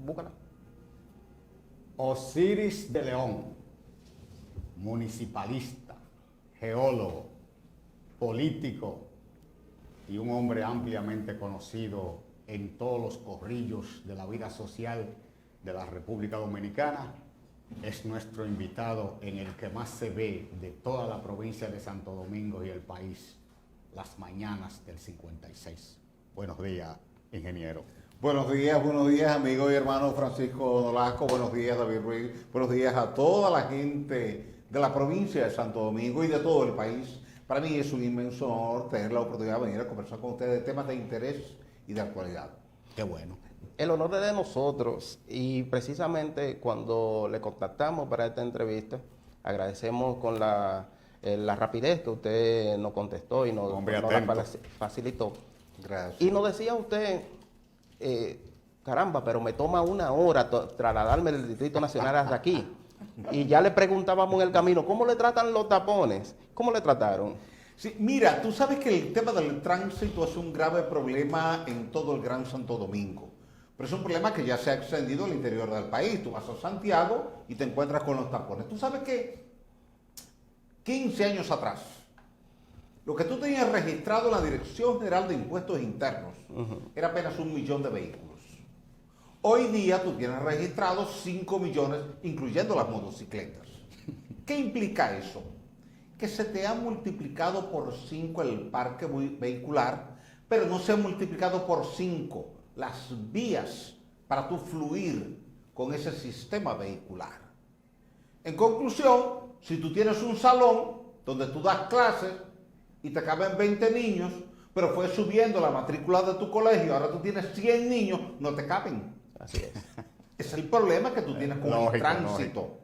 búscala. Osiris de León, municipalista, geólogo, político y un hombre ampliamente conocido en todos los corrillos de la vida social de la República Dominicana, es nuestro invitado en el que más se ve de toda la provincia de Santo Domingo y el país, las mañanas del 56. Buenos días, ingeniero. Buenos días, amigo y hermano Francisco Nolasco. Buenos días, David Ruiz. Buenos días a toda la gente de la provincia de Santo Domingo y de todo el país. Para mí es un inmenso honor tener la oportunidad de venir a conversar con ustedes de temas de interés y de actualidad. Qué bueno. El honor es de nosotros y precisamente cuando le contactamos para esta entrevista, agradecemos con la rapidez que usted nos contestó y nos la facilitó. Gracias. Y nos decía usted, caramba, pero me toma 1 hora trasladarme del Distrito Nacional hasta aquí. Y ya le preguntábamos en el camino, ¿cómo le tratan los tapones? ¿Cómo le trataron? Sí, mira, tú sabes que el tema del tránsito es un grave problema en todo el Gran Santo Domingo. Pero es un problema que ya se ha extendido al interior del país. Tú vas a Santiago y te encuentras con los tapones. Tú sabes que 15 años atrás, lo que tú tenías registrado en la Dirección General de Impuestos Internos era apenas 1 millón de vehículos. Hoy día tú tienes registrados 5 millones, incluyendo las motocicletas. ¿Qué implica eso? Que se te ha multiplicado por 5 el parque vehicular, pero no se ha multiplicado por 5 las vías para tú fluir con ese sistema vehicular. En conclusión, si tú tienes un salón donde tú das clases y te caben 20 niños, pero fue subiendo la matrícula de tu colegio, ahora tú tienes 100 niños, no te caben. Así es. Es el problema que tú tienes con el tránsito. Lógico.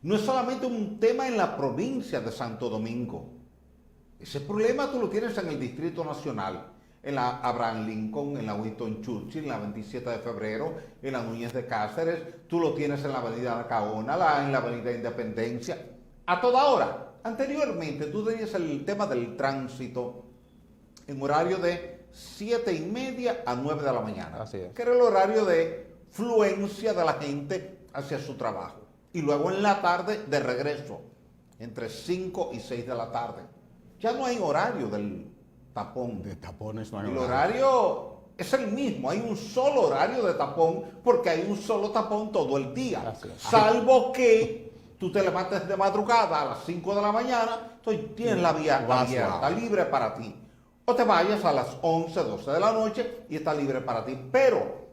No es solamente un tema en la provincia de Santo Domingo. Ese problema tú lo tienes en el Distrito Nacional, en la Abraham Lincoln, en la Winston Churchill, en la 27 de febrero, en la Núñez de Cáceres, tú lo tienes en la avenida Nacaona, en la avenida Independencia, a toda hora. Anteriormente tú tenías el tema del tránsito en horario de 7:30 a 9 de la mañana, Así es. que era el horario de fluencia de la gente hacia su trabajo. Y luego en la tarde de regreso, entre 5 y 6 de la tarde. Ya no hay horario del tapón. De tapones no hay El horario. horario es el mismo, hay un solo horario de tapón porque hay un solo tapón todo el día. Así es. Salvo que tú te levantes de madrugada a las 5 de la mañana, entonces tienes la vía abierta, libre para ti. O te vayas a las 11, 12 de la noche y está libre para ti. Pero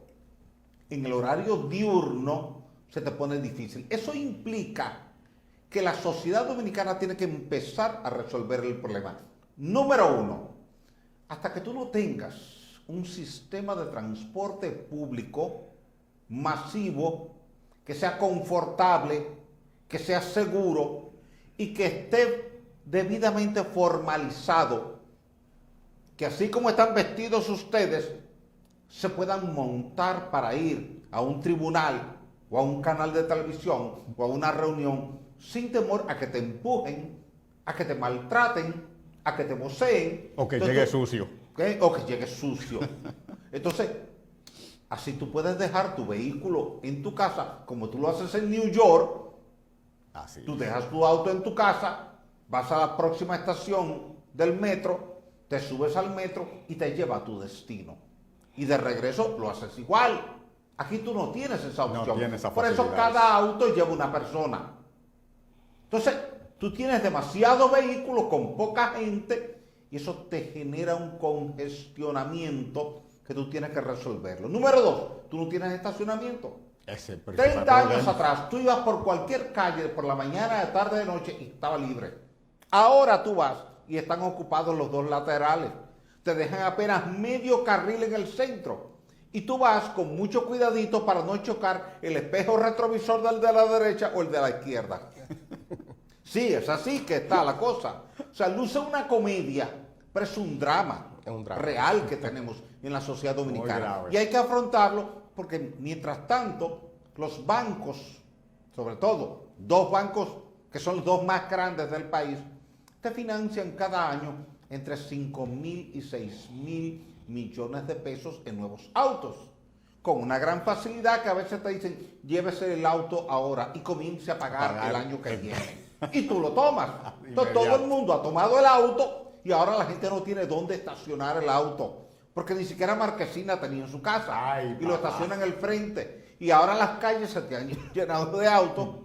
en el horario diurno se te pone difícil. Eso implica que la sociedad dominicana tiene que empezar a resolver el problema. Número 1, hasta que tú no tengas un sistema de transporte público masivo, que sea confortable, que sea seguro y que esté debidamente formalizado, que así como están vestidos ustedes, se puedan montar para ir a un tribunal o a un canal de televisión o a una reunión sin temor a que te empujen, a que te maltraten, a que te voceen. O que llegue sucio. O que llegue sucio. Entonces, así tú puedes dejar tu vehículo en tu casa, como tú lo haces en New York. Así. Tú dejas tu auto en tu casa, vas a la próxima estación del metro, te subes al metro y te lleva a tu destino. Y de regreso lo haces igual. Aquí tú no tienes esa opción. No tienes esa Por eso facilidad. cada auto lleva una persona. Entonces, tú tienes demasiados vehículos con poca gente y eso te genera un congestionamiento que tú tienes que resolverlo. Número 2, tú no tienes estacionamiento. 30 años atrás, tú ibas por cualquier calle, por la mañana, de tarde, de noche, y estaba libre. Ahora tú vas y están ocupados los dos laterales. Te dejan apenas medio carril en el centro. Y tú vas con mucho cuidadito para no chocar el espejo retrovisor del de la derecha o el de la izquierda. Sí, es así que está la cosa. O sea, luce una comedia, pero es un drama, real que tenemos en la sociedad dominicana. Y hay que afrontarlo porque mientras tanto los bancos, sobre todo 2 bancos que son los 2 más grandes del país, te financian cada año entre 5.000 y 6.000 millones de pesos en nuevos autos. con una gran facilidad que a veces te dicen, llévese el auto ahora y comience a pagar el año que viene. Y tú lo tomas. Entonces todo el mundo ha tomado el auto y ahora la gente no tiene dónde estacionar el auto. Porque ni siquiera marquesina tenía en su casa. Ay, y lo estacionan en el frente. Y ahora las calles se te han llenado de autos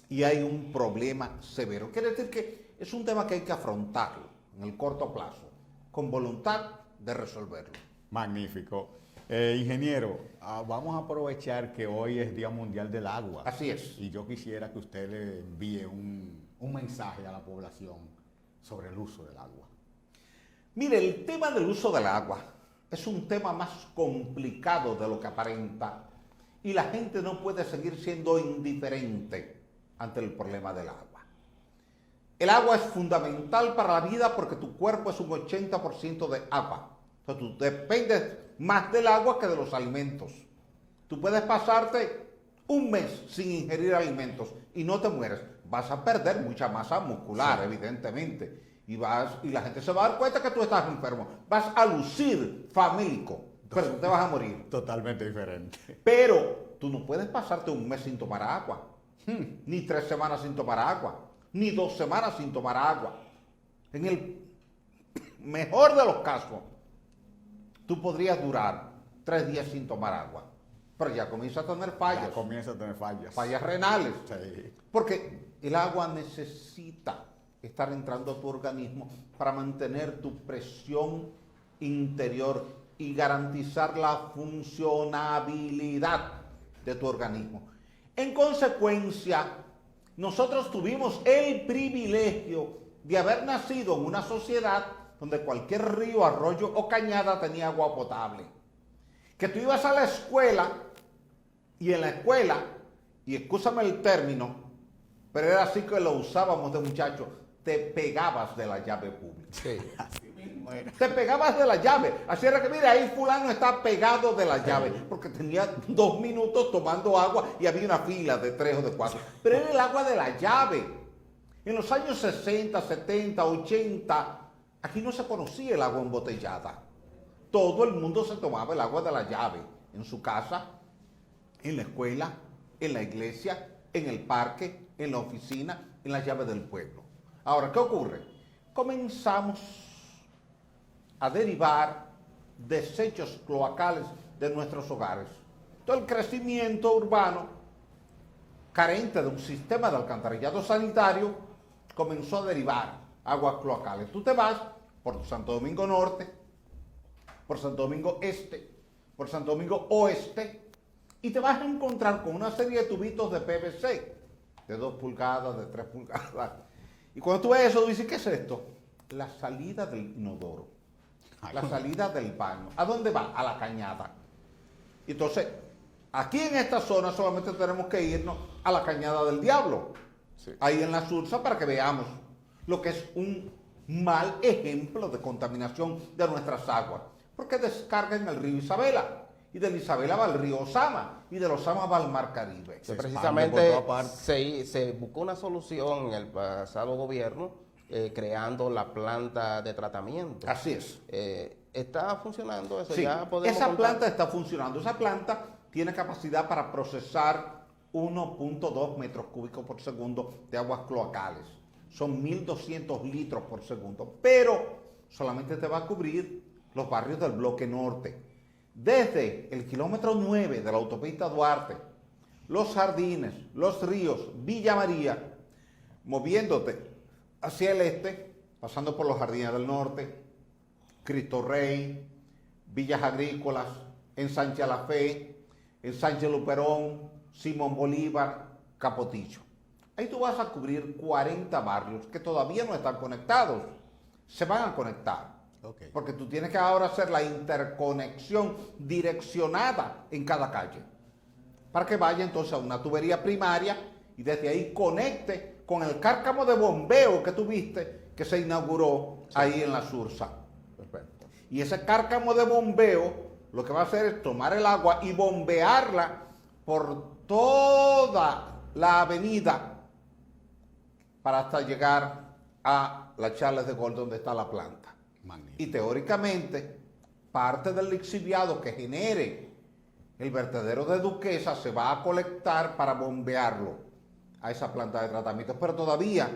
y hay un problema severo. Quiere decir que es un tema que hay que afrontarlo en el corto plazo, con voluntad de resolverlo. Magnífico. Ingeniero, vamos a aprovechar que hoy es Día Mundial del Agua. Así es. Y yo quisiera que usted le envíe un mensaje a la población sobre el uso del agua. Mire, el tema del uso del agua es un tema más complicado de lo que aparenta y la gente no puede seguir siendo indiferente ante el problema del agua. El agua es fundamental para la vida porque tu cuerpo es un 80% de agua. Entonces tú dependes más del agua que de los alimentos. Tú puedes pasarte un mes sin ingerir alimentos y no te mueres. Vas a perder mucha masa muscular, sí, evidentemente. Y la gente se va a dar cuenta que tú estás enfermo. Vas a lucir famélico, pero no te vas a morir. Totalmente diferente. Pero tú no puedes pasarte un mes sin tomar agua, ni 3 semanas sin tomar agua, ni 2 semanas sin tomar agua. En el mejor de los casos, tú podrías durar 3 días sin tomar agua, pero ya comienza a tener fallas. Ya comienza a tener fallas. Fallas renales. Sí. Porque el agua necesita estar entrando a tu organismo para mantener tu presión interior y garantizar la funcionabilidad de tu organismo. En consecuencia, nosotros tuvimos el privilegio de haber nacido en una sociedad donde cualquier río, arroyo o cañada tenía agua potable. Que tú ibas a la escuela y en la escuela, y excúsame el término, pero era así que lo usábamos de muchachos, te pegabas de la llave pública. Sí. Así mismo era. Te pegabas de la llave. Así era que, mira, ahí fulano está pegado de la llave, porque tenía 2 minutos tomando agua y había una fila de 3 o de 4. Pero era el agua de la llave. En los años 60, 70, 80, aquí no se conocía el agua embotellada. Todo el mundo se tomaba el agua de la llave, en su casa, en la escuela, en la iglesia, en el parque, en la oficina, en la llave del pueblo. Ahora, ¿qué ocurre? Comenzamos a derivar desechos cloacales de nuestros hogares. Todo el crecimiento urbano, carente de un sistema de alcantarillado sanitario, comenzó a derivar aguas cloacales. Tú te vas por Santo Domingo Norte, por Santo Domingo Este, por Santo Domingo Oeste, y te vas a encontrar con una serie de tubitos de PVC, de 2 pulgadas, de 3 pulgadas. Y cuando tú ves eso, tú dices, ¿qué es esto? La salida del inodoro, la salida del baño. ¿A dónde va? A la cañada. Entonces, aquí en esta zona solamente tenemos que irnos a la Cañada del Diablo, sí, ahí en la Sursa, para que veamos lo que es un mal ejemplo de contaminación de nuestras aguas. Porque descargan el río Isabela, y de Isabela va al río Osama, y del Osama va al Mar Caribe. Precisamente se buscó una solución en el pasado gobierno creando la planta de tratamiento. Así es. ¿Está funcionando eso? Sí, ¿Ya podemos esa contar? planta está funcionando. Esa planta tiene capacidad para procesar 1.2 metros cúbicos por segundo de aguas cloacales. Son 1.200 litros por segundo, pero solamente te va a cubrir los barrios del bloque norte. Desde el kilómetro 9 de la autopista Duarte, Los Jardines, Los Ríos, Villa María, moviéndote hacia el este, pasando por los Jardines del Norte, Cristo Rey, Villas Agrícolas, Ensanche La Fe, Ensanche Luperón, Simón Bolívar, Capotillo. Ahí tú vas a cubrir 40 barrios que todavía no están conectados. Se van a conectar. Okay. Porque tú tienes que ahora hacer la interconexión direccionada en cada calle. Para que vaya entonces a una tubería primaria y desde ahí conecte con el cárcamo de bombeo que tuviste que se inauguró, sí, ahí en la Sursa. Perfecto. Y ese cárcamo de bombeo lo que va a hacer es tomar el agua y bombearla por toda la avenida para hasta llegar a la Charles de Gaulle donde está la planta. Magnífico. Y teóricamente, parte del lixiviado que genere el vertedero de Duquesa se va a colectar para bombearlo a esa planta de tratamiento, pero todavía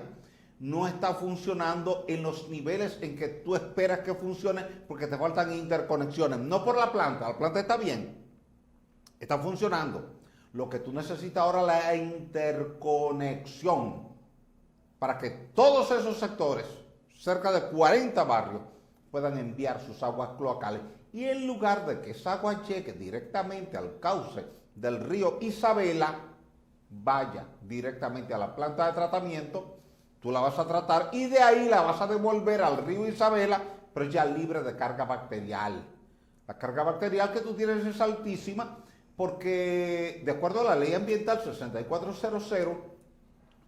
no está funcionando en los niveles en que tú esperas que funcione porque te faltan interconexiones, no por la planta está bien, está funcionando. Lo que tú necesitas ahora es la interconexión para que todos esos sectores, cerca de 40 barrios, puedan enviar sus aguas cloacales. Y en lugar de que esa agua llegue directamente al cauce del río Isabela, vaya directamente a la planta de tratamiento, tú la vas a tratar y de ahí la vas a devolver al río Isabela, pero ya libre de carga bacterial. La carga bacterial que tú tienes es altísima porque, de acuerdo a la ley ambiental 6400,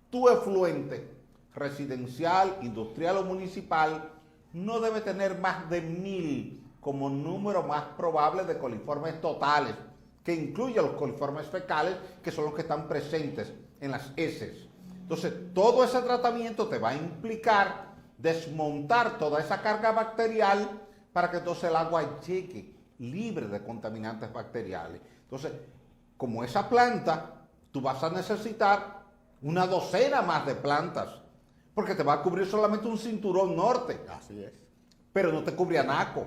tu efluente residencial, industrial o municipal no debe tener más de 1000 como número más probable de coliformes totales, que incluye los coliformes fecales, que son los que están presentes en las heces. Entonces, todo ese tratamiento te va a implicar desmontar toda esa carga bacterial para que entonces el agua llegue libre de contaminantes bacteriales. Entonces, como esa planta, tú vas a necesitar una docena más de plantas, porque te va a cubrir solamente un cinturón norte. Así es. Pero no te cubre a Naco,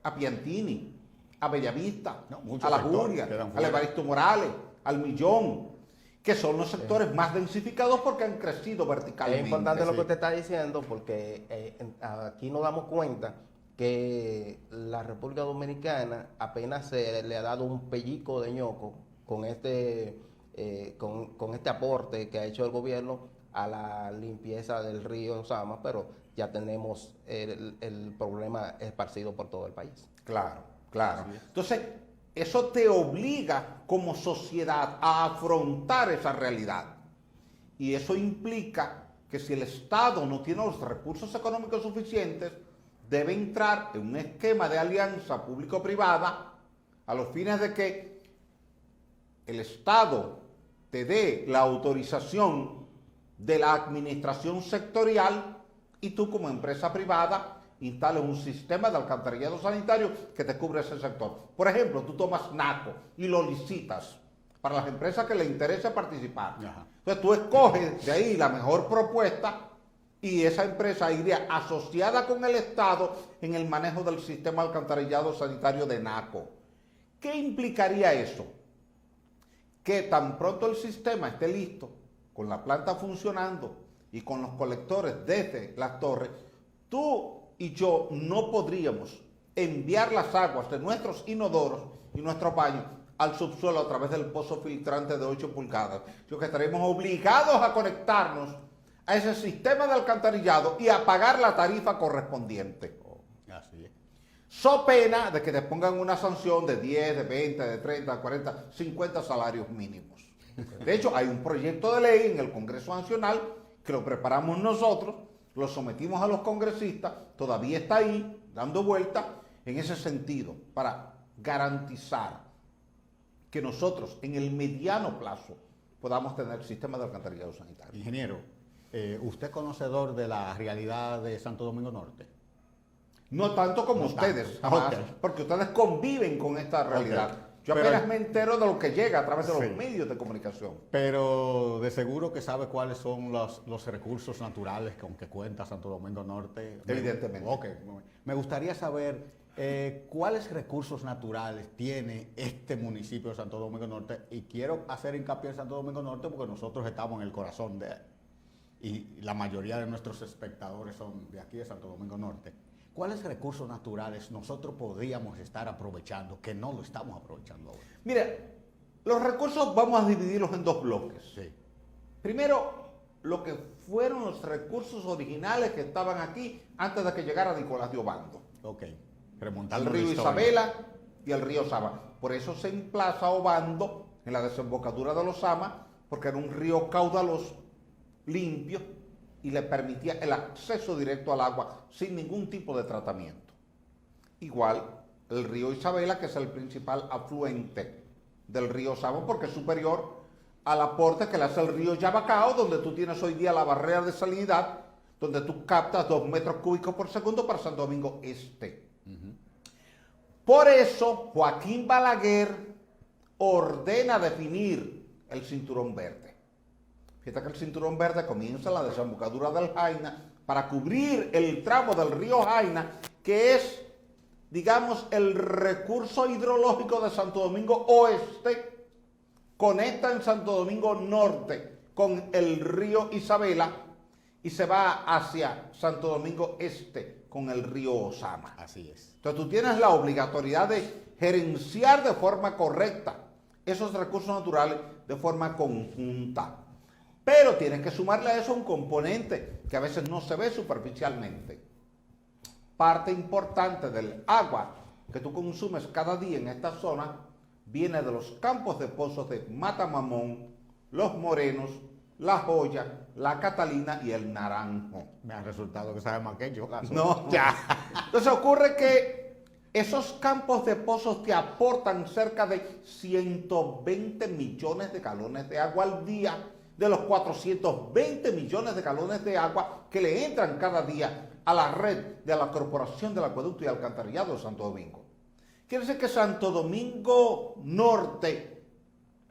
a Piantini, a Bellavista, No, a La Julia, al Evaristo Morales, al Millón, que son los sectores más densificados porque han crecido verticalmente. Es importante lo que usted está diciendo porque aquí nos damos cuenta que la República Dominicana apenas se le ha dado un pellico de ñoco con este aporte que ha hecho el gobierno a la limpieza del río Sama, pero ya tenemos el problema esparcido por todo el país. Claro, claro. Entonces, eso te obliga como sociedad a afrontar esa realidad. Y eso implica que si el Estado no tiene los recursos económicos suficientes, debe entrar en un esquema de alianza público-privada a los fines de que el Estado te dé la autorización de la administración sectorial y tú como empresa privada instales un sistema de alcantarillado sanitario que te cubre ese sector. Por ejemplo, tú tomas Naco y lo licitas para las empresas que les interese participar. Ajá. Entonces tú escoges de ahí la mejor propuesta y esa empresa iría asociada con el Estado en el manejo del sistema de alcantarillado sanitario de Naco. ¿Qué implicaría eso? Que tan pronto el sistema esté listo, con la planta funcionando y con los colectores desde las torres, tú y yo no podríamos enviar las aguas de nuestros inodoros y nuestros baños al subsuelo a través del pozo filtrante de 8 pulgadas. Yo que estaremos obligados a conectarnos a ese sistema de alcantarillado y a pagar la tarifa correspondiente. Así es. So pena de que te pongan una sanción de 10, de 20, de 30, de 40, 50 salarios mínimos. De hecho, hay un proyecto de ley en el Congreso Nacional que lo preparamos nosotros, lo sometimos a los congresistas, todavía está ahí, dando vuelta en ese sentido, para garantizar que nosotros en el mediano plazo podamos tener sistemas de alcantarillado sanitario. Ingeniero, ¿usted es conocedor de la realidad de Santo Domingo Norte? No tanto como No ustedes, tanto. jamás, Okay. porque ustedes conviven con esta realidad. Okay. Yo Pero- apenas me entero de lo que llega a través de los Sí. medios de comunicación. Pero de seguro que sabe cuáles son los recursos naturales con que cuenta Santo Domingo Norte. Evidentemente. Ok. Me gustaría saber cuáles recursos naturales tiene este municipio de Santo Domingo Norte, y quiero hacer hincapié en Santo Domingo Norte porque nosotros estamos en el corazón de él y la mayoría de nuestros espectadores son de aquí de Santo Domingo Norte. ¿Cuáles recursos naturales nosotros podríamos estar aprovechando que no lo estamos aprovechando ahora? Mira, los recursos vamos a dividirlos en dos bloques. Sí. Primero, lo que fueron los recursos originales que estaban aquí antes de que llegara Nicolás de Obando. Ok. El Remontando río la historia. Isabela y el río Sama. Por eso se emplaza Obando en la desembocadura de los Sama, porque era un río caudaloso, limpio, y le permitía el acceso directo al agua sin ningún tipo de tratamiento. Igual el río Isabela, que es el principal afluente del río Sama, porque es superior al aporte que le hace el río Yabacao, donde tú tienes hoy día la barrera de salinidad, donde tú captas 2 metros cúbicos por segundo para Santo Domingo Este. Por eso Joaquín Balaguer ordena definir el cinturón verde. Fíjate que el cinturón verde comienza en la desembocadura del Jaina para cubrir el tramo del río Jaina, que es, digamos, el recurso hidrológico de Santo Domingo Oeste, conecta en Santo Domingo Norte con el río Isabela y se va hacia Santo Domingo Este con el río Osama. Así es. Entonces tú tienes la obligatoriedad de gerenciar de forma correcta esos recursos naturales de forma conjunta. Pero tienes que sumarle a eso un componente que a veces no se ve superficialmente. Parte importante del agua que tú consumes cada día en esta zona viene de los campos de pozos de Matamamón, Los Morenos, La Joya, La Catalina y el Naranjo. Me ha resultado que sabe más que yo. No, ya. Entonces ocurre que esos campos de pozos te aportan cerca de 120 millones de galones de agua al día, de los 420 millones de galones de agua que le entran cada día a la red de la Corporación del Acueducto y Alcantarillado de Santo Domingo. Quiere decir que Santo Domingo Norte,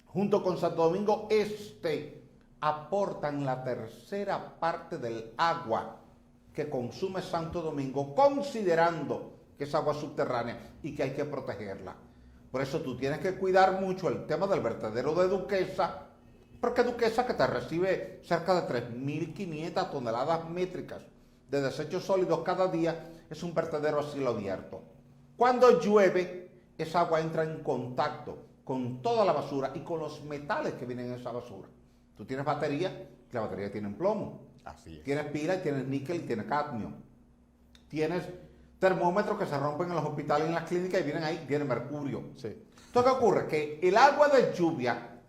junto con Santo Domingo Este, aportan la tercera parte del agua que consume Santo Domingo, considerando que es agua subterránea y que hay que protegerla. Por eso tú tienes que cuidar mucho el tema del vertedero de Duquesa, porque Duquesa, que te recibe cerca de 3.500 toneladas métricas de desechos sólidos cada día, es un vertedero a cielo abierto. Cuando llueve, esa agua entra en contacto con toda la basura y con los metales que vienen en esa basura. Tú tienes baterías, que la batería tiene plomo. Así es. Tienes pilas, tienes níquel y tienes cadmio. Tienes termómetros que se rompen en los hospitales y en las clínicas y vienen ahí, viene mercurio. Sí. Entonces, ¿qué ocurre? Que el agua de lluvia,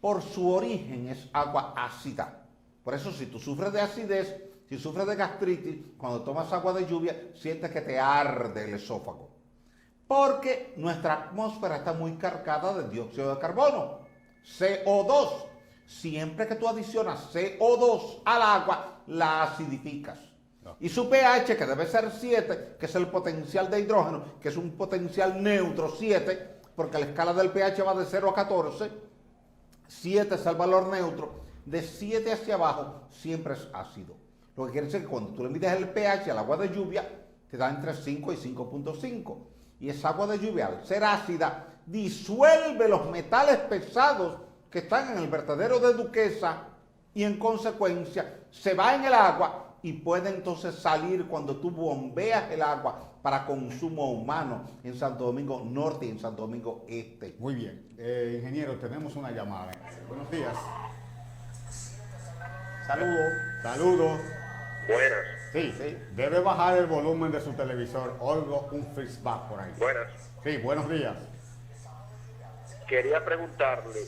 por su origen, es agua ácida. Por eso, si tú sufres de acidez, si sufres de gastritis, cuando tomas agua de lluvia, sientes que te arde el esófago. Porque nuestra atmósfera está muy cargada de dióxido de carbono, CO2. Siempre que tú adicionas CO2 al agua, la acidificas. Y su pH, que debe ser 7, que es el potencial de hidrógeno, que es un potencial neutro 7, porque la escala del pH va de 0 a 14, 7 es el valor neutro, de 7 hacia abajo siempre es ácido. Lo que quiere decir que cuando tú le mides el pH al agua de lluvia, te da entre 5 y 5.5. Y esa agua de lluvia, al ser ácida, disuelve los metales pesados que están en el vertedero de Duquesa y en consecuencia se va en el agua y puede entonces salir cuando tú bombeas el agua para consumo humano en Santo Domingo Norte y en Santo Domingo Este. Muy bien. Ingeniero, tenemos una llamada. Buenos días. Saludos. Saludos. Buenas, Sí, debe bajar el volumen de su televisor. Oigo un feedback por ahí. buenas. Sí, buenos días. Quería preguntarle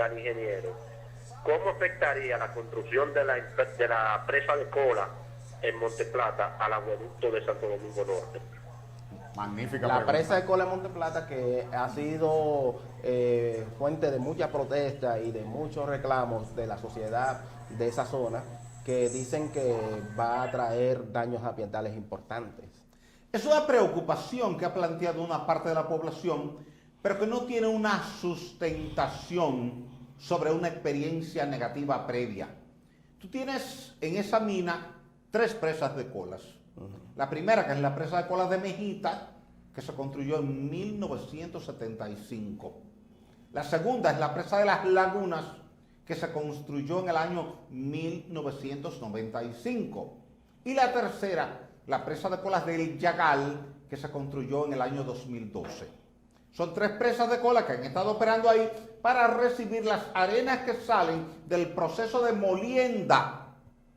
al ingeniero, ¿cómo afectaría la construcción de la presa de Cola en Monteplata al acueducto de Santo Domingo Norte? Magnífica La pregunta. presa de Cola de Monteplata, que ha sido fuente de mucha protesta y de muchos reclamos de la sociedad de esa zona, que dicen que va a traer daños ambientales importantes. Es una preocupación que ha planteado una parte de la población, pero que no tiene una sustentación sobre una experiencia negativa previa. Tú tienes en esa mina 3 presas de colas. La primera, que es la presa de colas de Mejita, que se construyó en 1975. La segunda es la presa de las Lagunas, que se construyó en el año 1995. Y la tercera, la presa de colas del Yagal, que se construyó en el año 2012. Son 3 presas de cola que han estado operando ahí para recibir las arenas que salen del proceso de molienda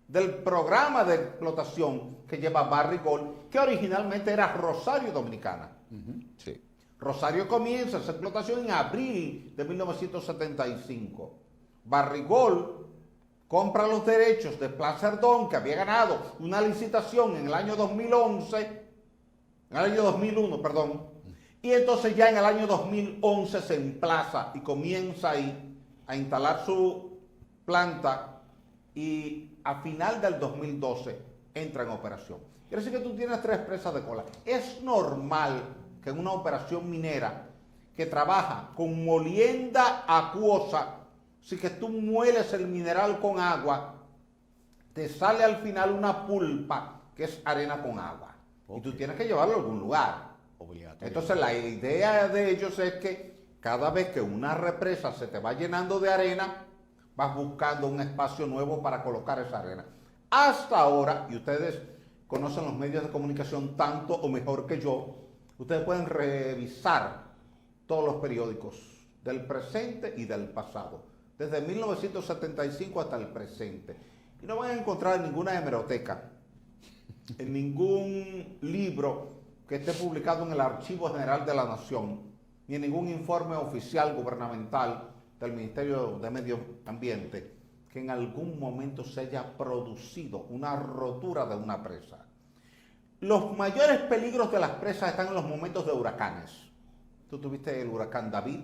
del programa de explotación que lleva Barrigol, que originalmente era Rosario Dominicana. Sí. Rosario comienza esa explotación en abril de 1975. Barrigol compra los derechos de Placerdón, que había ganado una licitación en el año 2001, perdón. Y entonces ya en el año 2011 se emplaza y comienza ahí a instalar su planta y a final del 2012 entra en operación. Quiere decir que tú tienes 3 presas de cola. Es normal que en una operación minera que trabaja con molienda acuosa, así que tú mueles el mineral con agua, te sale al final una pulpa que es arena con agua. Y tú tienes que llevarlo a algún lugar. Obligatorio. Entonces la idea de ellos es que cada vez que una represa se te va llenando de arena, vas buscando un espacio nuevo para colocar esa arena. Hasta ahora, y ustedes conocen los medios de comunicación tanto o mejor que yo, ustedes pueden revisar todos los periódicos del presente y del pasado, desde 1975 hasta el presente. Y no van a encontrar en ninguna hemeroteca, en ningún libro que esté publicado en el Archivo General de la Nación, ni en ningún informe oficial gubernamental del Ministerio de Medio Ambiente, que en algún momento se haya producido una rotura de una presa. Los mayores peligros de las presas están en los momentos de huracanes. Tú tuviste el huracán David,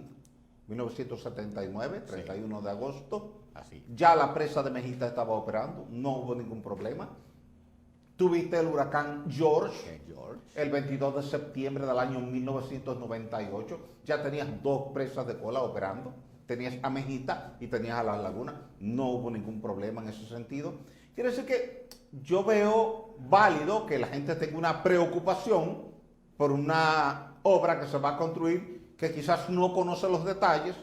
1979, 31 de agosto. Así. Ya la presa de Mejita estaba operando, no hubo ningún problema. Tuviste el huracán George, el 22 de septiembre del año 1998. Ya tenías 2 presas de cola operando. Tenías a Mejita y tenías a Las Lagunas. No hubo ningún problema en ese sentido. Quiere decir que yo veo válido que la gente tenga una preocupación por una obra que se va a construir, que quizás no conoce los detalles,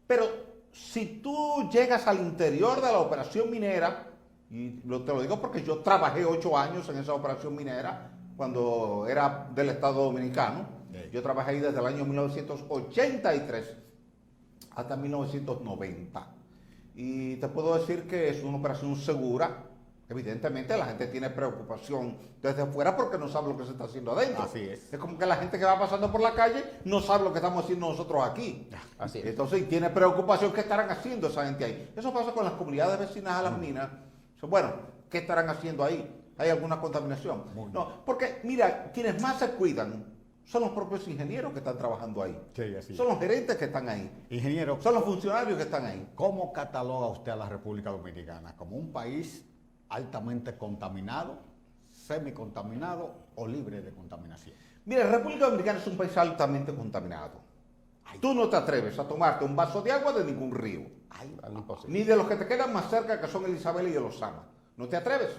pero si tú llegas al interior de la operación minera, y te lo digo porque yo trabajé 8 años en esa operación minera cuando era del Estado Dominicano. Yo trabajé ahí desde el año 1983 hasta 1990. Y te puedo decir que es una operación segura. Evidentemente la gente tiene preocupación desde afuera porque no sabe lo que se está haciendo adentro. Así es. Es como que la gente que va pasando por la calle no sabe lo que estamos haciendo nosotros aquí. Así es. Entonces tiene preocupación. ¿Qué estarán haciendo esa gente ahí? Eso pasa con las comunidades vecinas a las minas. Bueno, ¿qué estarán haciendo ahí? ¿Hay alguna contaminación? No, porque mira, quienes más se cuidan son los propios ingenieros que están trabajando ahí. Sí, así. Son los gerentes que están ahí. Ingeniero, Son los funcionarios que están ahí. ¿cómo cataloga usted a la República Dominicana? ¿Como un país altamente contaminado, semicontaminado o libre de contaminación? Mira, la República Dominicana es un país altamente contaminado. Tú no te atreves a tomarte un vaso de agua de ningún río. Imposible. Ni de los que te quedan más cerca, que son el Isabel y el Osama. No te atreves.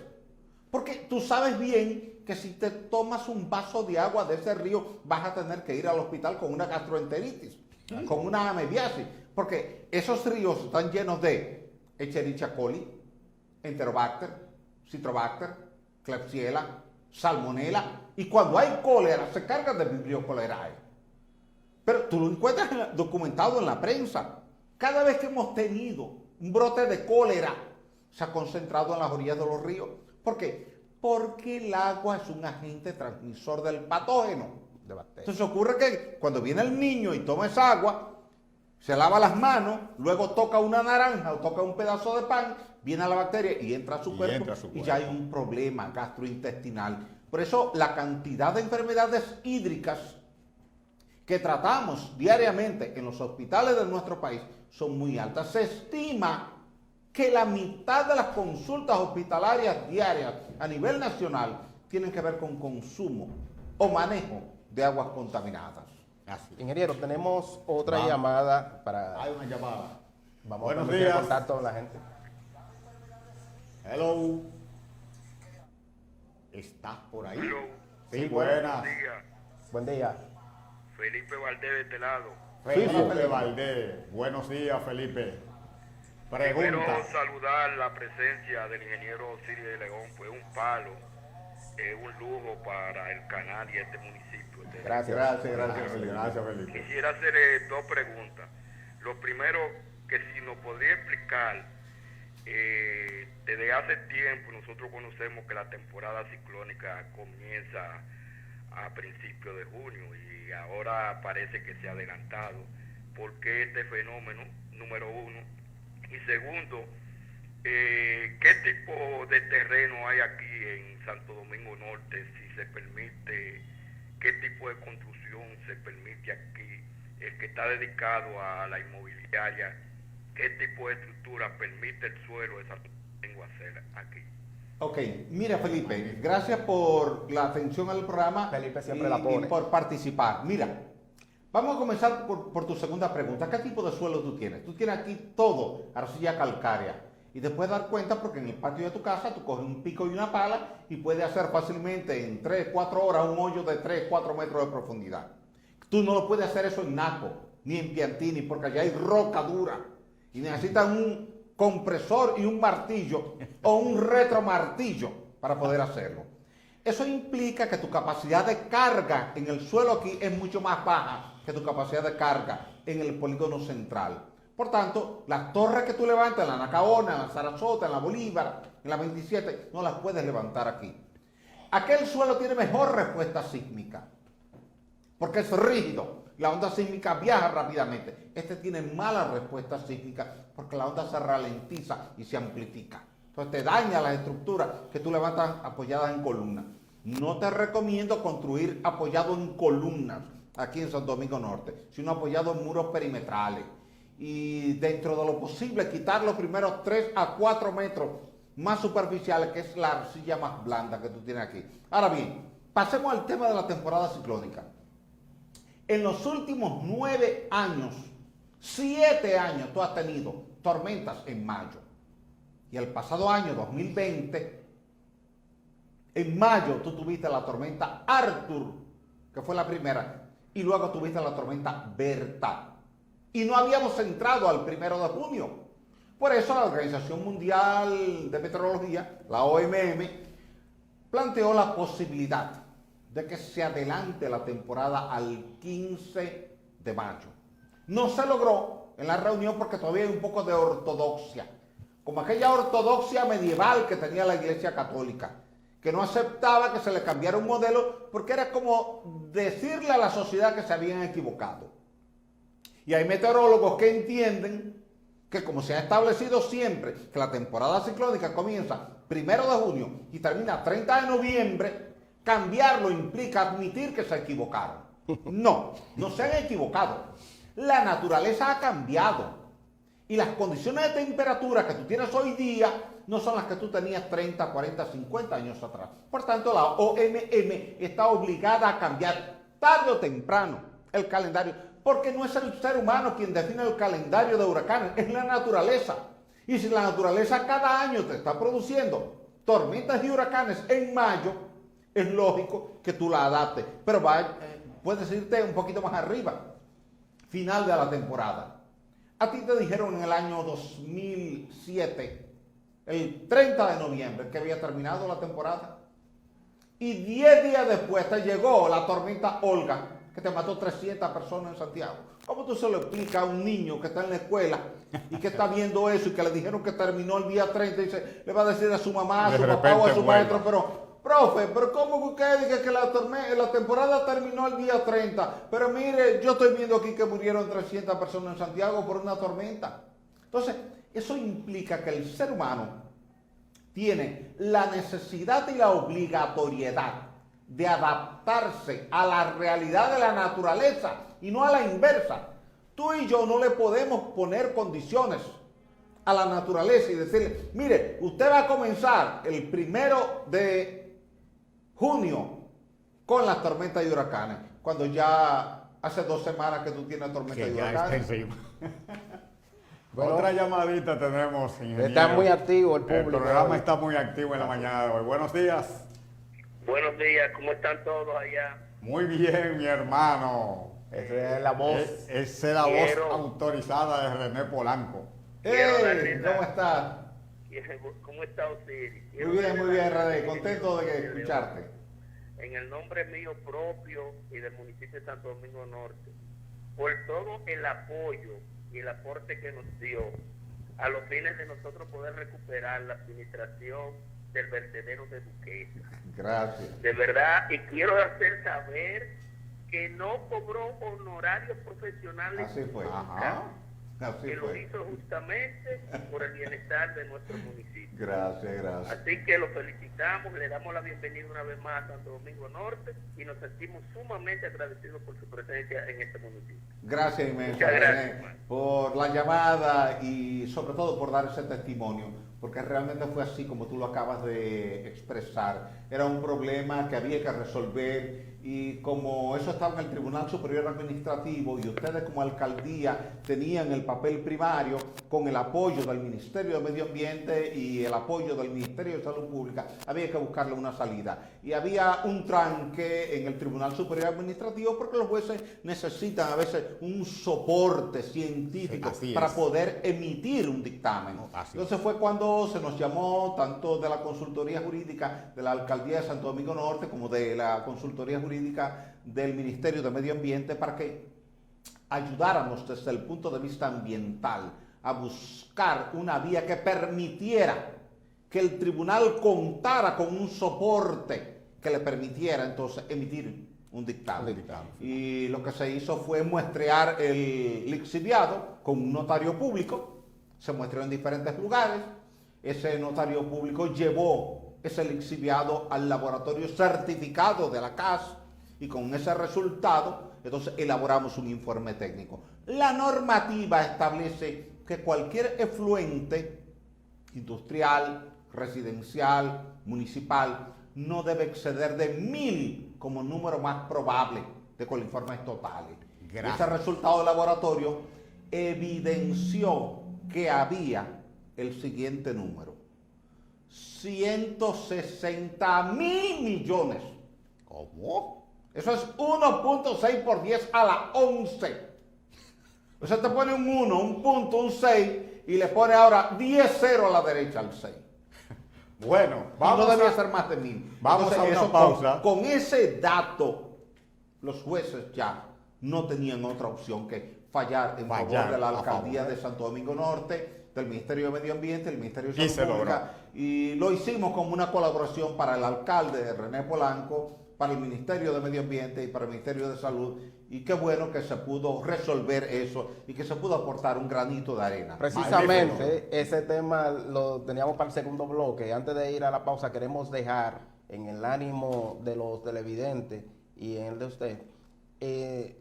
Porque tú sabes bien que si te tomas un vaso de agua de ese río, vas a tener que ir al hospital con una gastroenteritis, con una amebiasis. Porque esos ríos están llenos de Escherichia coli, Enterobacter, Citrobacter, Klebsiella, Salmonella. Y cuando hay cólera, se cargan de Vibrio cholerae. Pero tú lo encuentras documentado en la prensa. Cada vez que hemos tenido un brote de cólera, se ha concentrado en las orillas de los ríos. ¿Por qué? Porque el agua es un agente transmisor del patógeno. De bacterias. Entonces ocurre que cuando viene el niño y toma esa agua, se lava las manos, luego toca una naranja o toca un pedazo de pan, viene la bacteria y entra a su cuerpo y ya hay un problema gastrointestinal. Por eso la cantidad de enfermedades hídricas que tratamos diariamente en los hospitales de nuestro país son muy altas. Se estima que la mitad de las consultas hospitalarias diarias a nivel nacional tienen que ver con consumo o manejo de aguas contaminadas. Así. Ingeniero, tenemos otra Vamos. llamada para... Hay una llamada. Vamos Buenos a poner días. contacto con la gente. Hello. ¿Estás por ahí? Hello. Sí, buenas. Buenos días. Buen día. Felipe Valdés de este lado. Felipe Valdés. Buenos días, Felipe. Primero Pregunta. saludar la presencia del ingeniero Siri de León, fue un palo, es un lujo para el canal y este municipio. Gracias. Gracias, Felipe. Gracias, Felipe. Quisiera hacer 2 preguntas. Lo primero, que si nos podría explicar, desde hace tiempo nosotros conocemos que la temporada ciclónica comienza a principios de junio y ahora parece que se ha adelantado. ¿Por qué este fenómeno? Número 1. Y segundo, ¿qué tipo de terreno hay aquí en Santo Domingo Norte? Si se permite, ¿qué tipo de construcción se permite aquí? El que está dedicado a la inmobiliaria, ¿qué tipo de estructura permite el suelo de Santo Domingo hacer aquí? Ok, mira Felipe, gracias por la atención al programa. Felipe siempre la pone. Y por participar. Mira, Vamos a comenzar por tu segunda pregunta. ¿Qué tipo de suelo tú tienes? Tú tienes aquí todo, arcilla calcárea. Y te puedes dar cuenta porque en el patio de tu casa tú coges un pico y una pala y puedes hacer fácilmente en 3, 4 horas un hoyo de 3, 4 metros de profundidad. Tú no lo puedes hacer eso en Naco, ni en Piantini, porque allá hay roca dura. Y necesitas un compresor y un martillo o un retromartillo para poder hacerlo. Eso implica que tu capacidad de carga en el suelo aquí es mucho más baja que tu capacidad de carga en el polígono central. Por tanto, las torres que tú levantas en la Nacaona, en la Sarasota, en la Bolívar, en la 27, no las puedes levantar aquí. Aquel suelo tiene mejor respuesta sísmica, porque es rígido. La onda sísmica viaja rápidamente. Este tiene mala respuesta sísmica porque la onda se ralentiza y se amplifica. Entonces te daña las estructuras que tú levantas apoyadas en columnas. No te recomiendo construir apoyado en columnas aquí en Santo Domingo Norte, sino apoyado en muros perimetrales. Y dentro de lo posible quitar los primeros 3 a 4 metros más superficiales, que es la arcilla más blanda que tú tienes aquí. Ahora bien, pasemos al tema de la temporada ciclónica. En los últimos 9 años, 7 años tú has tenido tormentas en mayo. Y el pasado año, 2020, en mayo tú tuviste la tormenta Arthur, que fue la primera, y luego tuviste la tormenta Berta. Y no habíamos entrado al 1 de junio. Por eso la Organización Mundial de Meteorología, la OMM, planteó la posibilidad de que se adelante la temporada al 15 de mayo. No se logró en la reunión porque todavía hay un poco de ortodoxia, como aquella ortodoxia medieval que tenía la Iglesia Católica, que no aceptaba que se le cambiara un modelo porque era como decirle a la sociedad que se habían equivocado. Y hay meteorólogos que entienden que como se ha establecido siempre que la temporada ciclónica comienza 1 de junio y termina 30 de noviembre, cambiarlo implica admitir que se equivocaron. No, no se han equivocado. La naturaleza ha cambiado. Y las condiciones de temperatura que tú tienes hoy día no son las que tú tenías 30, 40, 50 años atrás. Por tanto, la OMM está obligada a cambiar tarde o temprano el calendario, porque no es el ser humano quien define el calendario de huracanes, es la naturaleza. Y si la naturaleza cada año te está produciendo tormentas y huracanes en mayo, es lógico que tú la adaptes. Pero puedes irte un poquito más arriba, final de la temporada. A ti te dijeron en el año 2007, el 30 de noviembre, que había terminado la temporada. Y 10 días después te llegó la tormenta Olga, que te mató 300 personas en Santiago. ¿Cómo tú se lo explicas a un niño que está en la escuela y que está viendo eso y que le dijeron que terminó el día 30 y dice, le va a decir a su mamá, a su papá o a su maestro, pero profe, pero ¿cómo usted dice que la temporada terminó el día 30? Pero mire, yo estoy viendo aquí que murieron 300 personas en Santiago por una tormenta. Entonces, eso implica que el ser humano tiene la necesidad y la obligatoriedad de adaptarse a la realidad de la naturaleza y no a la inversa. Tú y yo no le podemos poner condiciones a la naturaleza y decirle, mire, usted va a comenzar el 1 de junio con las tormentas y huracanes, cuando ya hace 2 semanas que tú tienes tormentas y huracanes. Bueno, otra llamadita tenemos, ingeniero. Está muy activo el público. El programa está muy activo en la mañana de hoy. Buenos días. Buenos días, ¿cómo están todos allá? Muy bien, mi hermano. Esa es la voz. Esa es la voz autorizada de René Polanco. ¿Cómo estás? ¿Cómo está Osiris? Muy bien, René. Contento de escucharte. En el nombre mío propio y del municipio de Santo Domingo Norte, por todo el apoyo y el aporte que nos dio a los fines de nosotros poder recuperar la administración del vertedero de Duquesa. Gracias. De verdad, y quiero hacer saber que no cobró honorarios profesionales. Así fue. Nunca, Así que fue. lo hizo justamente por el bienestar de nuestro municipio. Gracias. Así que lo felicitamos, le damos la bienvenida una vez más a Santo Domingo Norte y nos sentimos sumamente agradecidos por su presencia en este municipio. Gracias inmensa, Muchas gracias, René, por la llamada y sobre todo por dar ese testimonio, porque realmente fue así como tú lo acabas de expresar. Era un problema que había que resolver y como eso estaba en el Tribunal Superior Administrativo y ustedes como alcaldía tenían el papel primario con el apoyo del Ministerio de Medio Ambiente y el apoyo del Ministerio de Salud Pública, había que buscarle una salida. Y había un tranque en el Tribunal Superior Administrativo porque los jueces necesitan a veces un soporte científico para poder emitir un dictamen. Entonces fue cuando se nos llamó tanto de la consultoría jurídica de la Alcaldía de Santo Domingo Norte como de la consultoría jurídica del Ministerio de Medio Ambiente para que ayudáramos desde el punto de vista ambiental a buscar una vía que permitiera que el tribunal contara con un soporte que le permitiera entonces emitir un dictamen. Y lo que se hizo fue muestrear el lixiviado con un notario público, se muestreó en diferentes lugares, ese notario público llevó ese lixiviado al laboratorio certificado de la CAS y con ese resultado entonces elaboramos un informe técnico. La normativa establece que cualquier efluente industrial, residencial, municipal, no debe exceder de 1000 como número más probable de coliformes totales. Ese resultado del laboratorio evidenció que había el siguiente número: 160.000 millones. ¿Cómo? Eso es 1.6 por 10 a la 11. O sea, te pone un 1, un punto, un 6 y le pone ahora 10-0 a la derecha al 6. Bueno, vamos, no debía ser más de 1000. Vamos entonces, a una pausa. Con ese dato, los jueces ya no tenían otra opción que fallar en favor de la Alcaldía de Santo Domingo Norte, del Ministerio de Medio Ambiente, del Ministerio de Salud Pública, y lo hicimos como una colaboración para el alcalde René Polanco, para el Ministerio de Medio Ambiente y para el Ministerio de Salud, y qué bueno que se pudo resolver eso y que se pudo aportar un granito de arena. Precisamente ese tema lo teníamos para el segundo bloque. Antes de ir a la pausa, queremos dejar en el ánimo de los televidentes y en el de usted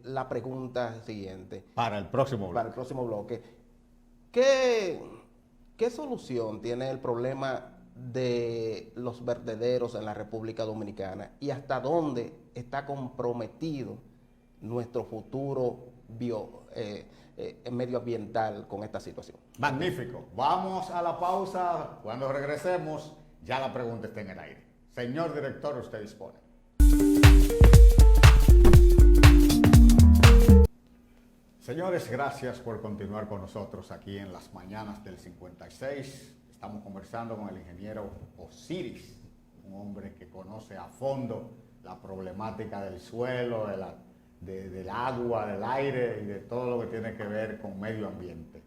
la pregunta siguiente. Para el próximo bloque. Para el próximo bloque. ¿Qué solución tiene el problema de los vertederos en la República Dominicana y hasta dónde está comprometido nuestro futuro medioambiental con esta situación? Magnífico. Vamos a la pausa. Cuando regresemos, ya la pregunta está en el aire. Señor director, usted dispone. Señores, gracias por continuar con nosotros aquí en las mañanas del 56. Estamos conversando con el ingeniero Osiris, un hombre que conoce a fondo la problemática del suelo, del agua, del aire y de todo lo que tiene que ver con medio ambiente.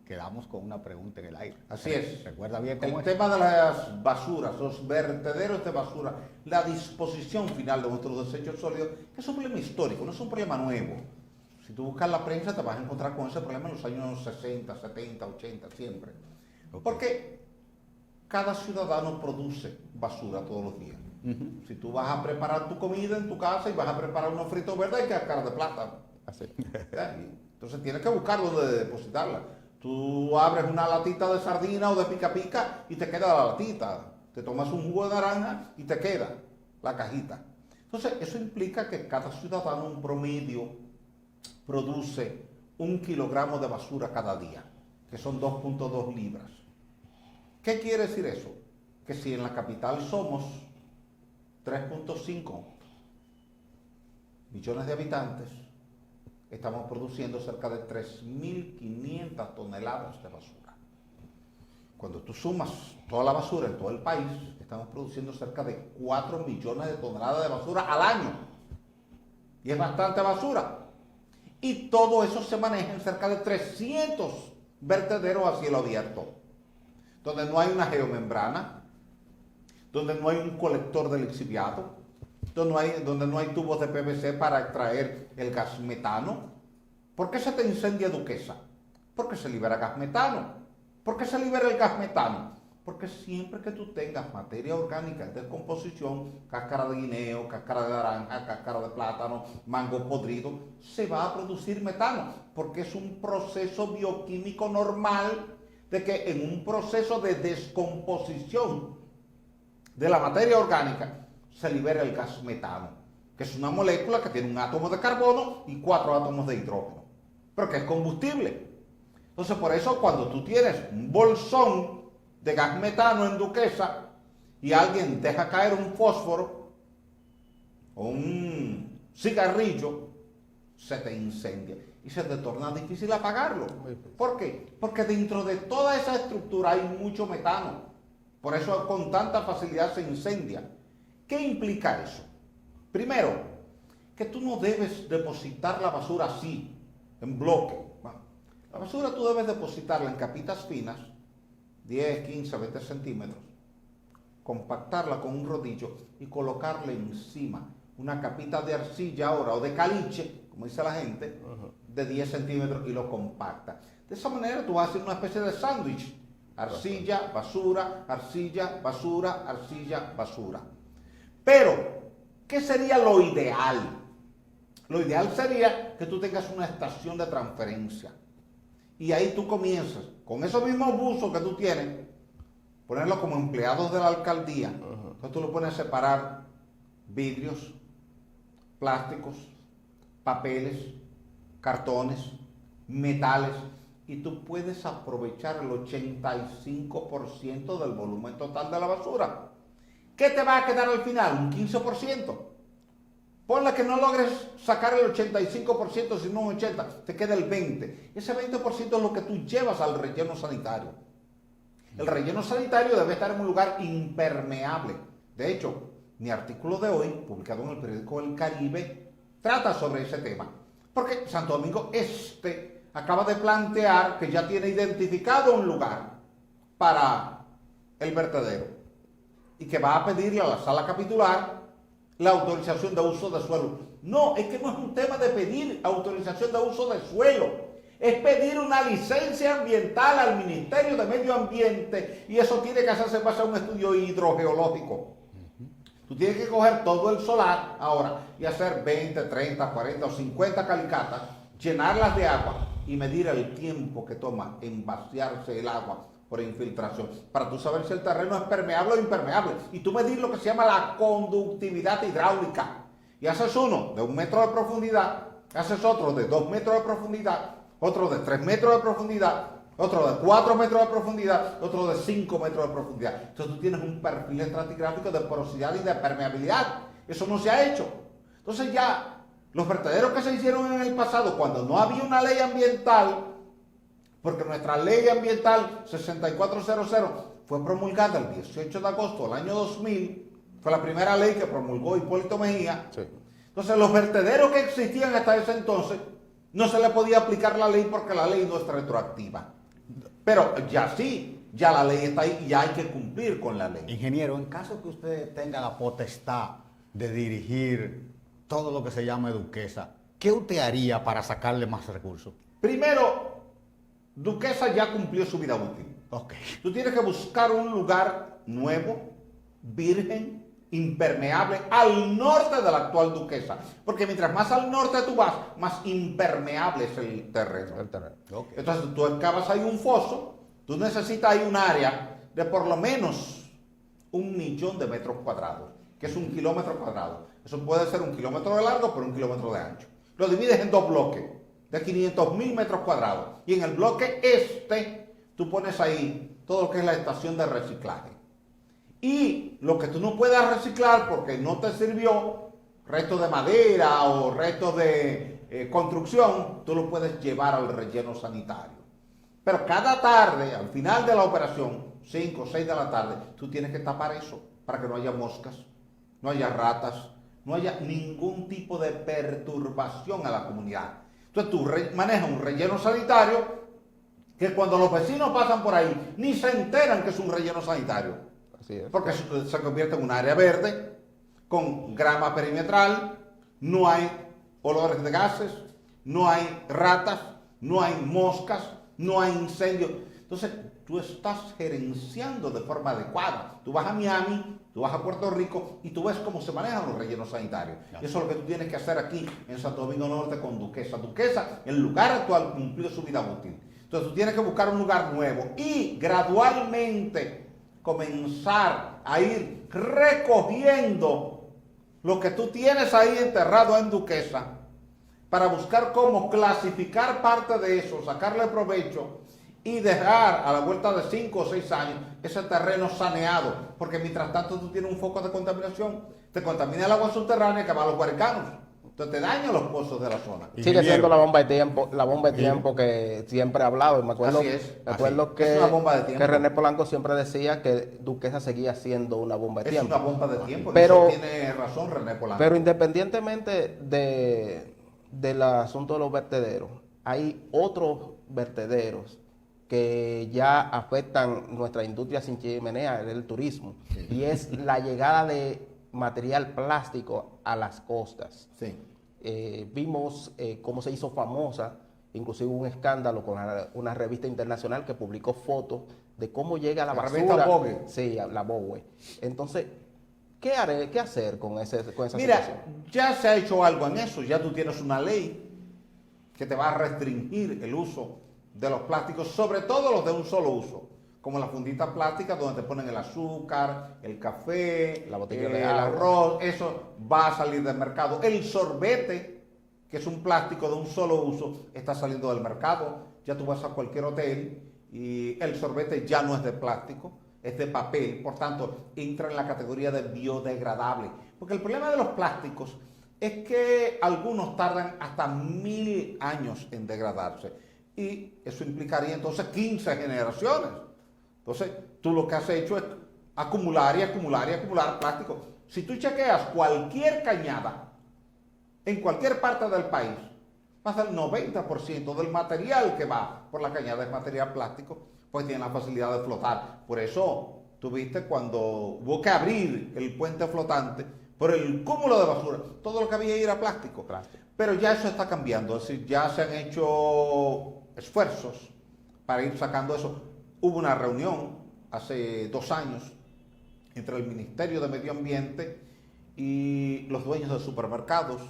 Quedamos con una pregunta en el aire. Así es. ¿Recuerda bien cómo es? El tema de las basuras, los vertederos de basura, la disposición final de nuestros desechos sólidos, que es un problema histórico, no es un problema nuevo. Si tú buscas la prensa te vas a encontrar con ese problema en los años 60, 70, 80, siempre. Porque cada ciudadano produce basura todos los días. Si tú vas a preparar tu comida en tu casa y vas a preparar unos fritos verdes, hay que cáscara de plátano. Así. Entonces tienes que buscar dónde depositarla. Tú abres una latita de sardina o de pica pica y te queda la latita. Te tomas un jugo de naranja y te queda la cajita. Entonces eso implica que cada ciudadano en promedio produce 1 kilogramo de basura cada día, que son 2.2 libras. ¿Qué quiere decir eso? Que si en la capital somos 3.5 millones de habitantes, estamos produciendo cerca de 3.500 toneladas de basura. Cuando tú sumas toda la basura en todo el país, estamos produciendo cerca de 4 millones de toneladas de basura al año. Y es bastante basura. Y todo eso se maneja en cerca de 300 vertederos a cielo abierto, donde no hay una geomembrana, donde no hay un colector de lixiviado, donde no hay tubos de PVC para extraer el gas metano. ¿Por qué se te incendia Duquesa? Porque se libera gas metano. ¿Por qué se libera el gas metano? Porque siempre que tú tengas materia orgánica en descomposición, cáscara de guineo, cáscara de naranja, cáscara de plátano, mango podrido, se va a producir metano, porque es un proceso bioquímico normal de que en un proceso de descomposición de la materia orgánica se libera el gas metano. que es una molécula que tiene un átomo de carbono y 4 átomos de hidrógeno, pero que es combustible. Entonces, por eso cuando tú tienes un bolsón de gas metano en Duquesa y alguien deja caer un fósforo o un cigarrillo, se te incendia y se te torna difícil apagarlo. ¿Por qué? Porque dentro de toda esa estructura hay mucho metano. Por eso con tanta facilidad se incendia. ¿Qué implica eso? Primero, que tú no debes depositar la basura así, en bloque. La basura tú debes depositarla en capitas finas, 10, 15, 20 centímetros, compactarla con un rodillo y colocarle encima una capita de arcilla ahora o de caliche, como dice la gente, de 10 centímetros y lo compacta. De esa manera tú vas a hacer una especie de sándwich. Arcilla, basura, arcilla, basura, arcilla, basura. Pero, ¿qué sería lo ideal? Lo ideal sería que tú tengas una estación de transferencia. Y ahí tú comienzas, con esos mismos buzos que tú tienes, ponerlos como empleados de la alcaldía. Entonces tú lo pones a separar vidrios, plásticos, papeles, cartones, metales, y tú puedes aprovechar el 85% del volumen total de la basura. ¿Qué te va a quedar al final? Un 15%. Ponle que no logres sacar el 85%, sino un 80%, te queda el 20%. Ese 20% es lo que tú llevas al relleno sanitario. El relleno sanitario debe estar en un lugar impermeable. De hecho, mi artículo de hoy, publicado en el periódico El Caribe, trata sobre ese tema. Porque Santo Domingo Este acaba de plantear que ya tiene identificado un lugar para el vertedero y que va a pedirle a la sala capitular la autorización de uso de suelo. No, es que no es un tema de pedir autorización de uso de suelo, es pedir una licencia ambiental al Ministerio de Medio Ambiente, y eso tiene que hacerse en base a un estudio hidrogeológico. Tú tienes que coger todo el solar ahora y hacer 20, 30, 40 o 50 calicatas, llenarlas de agua y medir el tiempo que toma en vaciarse el agua por infiltración, para tú saber si el terreno es permeable o impermeable, y tú medir lo que se llama la conductividad hidráulica, y haces uno de 1 metro de profundidad, haces otro de 2 metros de profundidad, otro de 3 metros de profundidad, otro de 4 metros de profundidad, otro de 5 metros de profundidad. Entonces tú tienes un perfil estratigráfico de porosidad y de permeabilidad. Eso no se ha hecho. Entonces ya los vertederos que se hicieron en el pasado, cuando no había una ley ambiental, porque nuestra ley ambiental 6400 fue promulgada el 18 de agosto del año 2000, fue la primera ley que promulgó Hipólito Mejía. Sí. Entonces los vertederos que existían hasta ese entonces, no se le podía aplicar la ley porque la ley no es retroactiva. Pero ya sí, ya la ley está ahí y ya hay que cumplir con la ley. Ingeniero, en caso que usted tenga la potestad de dirigir todo lo que se llama Duquesa, ¿qué usted haría para sacarle más recursos? Primero, Duquesa ya cumplió su vida útil. Okay. Tú tienes que buscar un lugar nuevo, virgen, impermeable, al norte de la actual Duquesa. Porque mientras más al norte tú vas, más impermeable es el terreno. Okay. Entonces tú excavas ahí un foso, tú necesitas ahí un área de por lo menos 1 millón de metros cuadrados, que es 1 kilómetro cuadrado. Eso puede ser 1 kilómetro de largo por 1 kilómetro de ancho. Lo divides en 2 bloques de 500.000 metros cuadrados. Y en el bloque este, tú pones ahí todo lo que es la estación de reciclaje. Y lo que tú no puedas reciclar porque no te sirvió, restos de madera o restos de construcción, tú lo puedes llevar al relleno sanitario. Pero cada tarde, al final de la operación, 5 o 6 de la tarde, tú tienes que tapar eso para que no haya moscas, no haya ratas, no haya ningún tipo de perturbación a la comunidad. Entonces tú manejas un relleno sanitario que cuando los vecinos pasan por ahí ni se enteran que es un relleno sanitario. Así es. Porque se convierte en un área verde con grama perimetral, no hay olores de gases, no hay ratas, no hay moscas, no hay incendios. Entonces tú estás gerenciando de forma adecuada. Tú vas a Miami, tú vas a Puerto Rico y tú ves cómo se manejan los rellenos sanitarios. Y eso es lo que tú tienes que hacer aquí en Santo Domingo Norte con Duquesa. Duquesa, el lugar actual, cumplió su vida útil. Entonces tú tienes que buscar un lugar nuevo y gradualmente comenzar a ir recogiendo lo que tú tienes ahí enterrado en Duquesa, para buscar cómo clasificar parte de eso, sacarle provecho y dejar a la vuelta de 5 o 6 años ese terreno saneado, porque mientras tanto tú tienes un foco de contaminación, te contamina el agua subterránea que va a los guaricanos, entonces te daña los pozos de la zona. Sigue siendo la bomba de tiempo que siempre he hablado. Y me acuerdo, Así es, me acuerdo es una bomba de que tiempo. René Polanco siempre decía que Duquesa seguía siendo una bomba de Es tiempo. una bomba de tiempo, Pero, eso tiene razón René Polanco. pero independientemente del asunto de los vertederos, hay otros vertederos que ya afectan nuestra industria sin chimenea, el turismo, y es la llegada de material plástico a las costas. Sí. Vimos cómo se hizo famosa, inclusive un escándalo con una revista internacional que publicó fotos de cómo llega la basura. revista Vogue. Sí, la Vogue. Entonces, ¿qué hacer con esa Mira, situación? ya se ha hecho algo en eso, ya tú tienes una ley que te va a restringir el uso de los plásticos, sobre todo los de un solo uso, como las funditas plásticas donde te ponen el azúcar, el café, La botella de el agua. arroz, eso va a salir del mercado. El sorbete, que es un plástico de un solo uso, está saliendo del mercado. Ya tú vas a cualquier hotel y el sorbete ya no es de plástico, es de papel, por tanto entra en la categoría de biodegradable. Porque el problema de los plásticos es que algunos tardan hasta 1000 años en degradarse y eso implicaría entonces 15 generaciones. Entonces tú lo que has hecho es acumular y acumular y acumular plástico. Si tú chequeas cualquier cañada en cualquier parte del país, más del 90% del material que va por la cañada es material plástico, pues tiene la facilidad de flotar. Por eso, tú viste cuando hubo que abrir el puente flotante por el cúmulo de basura, todo lo que había era plástico. Pero ya eso está cambiando, es decir, ya se han hecho esfuerzos para ir sacando eso. Hubo una reunión hace 2 años entre el Ministerio de Medio Ambiente y los dueños de supermercados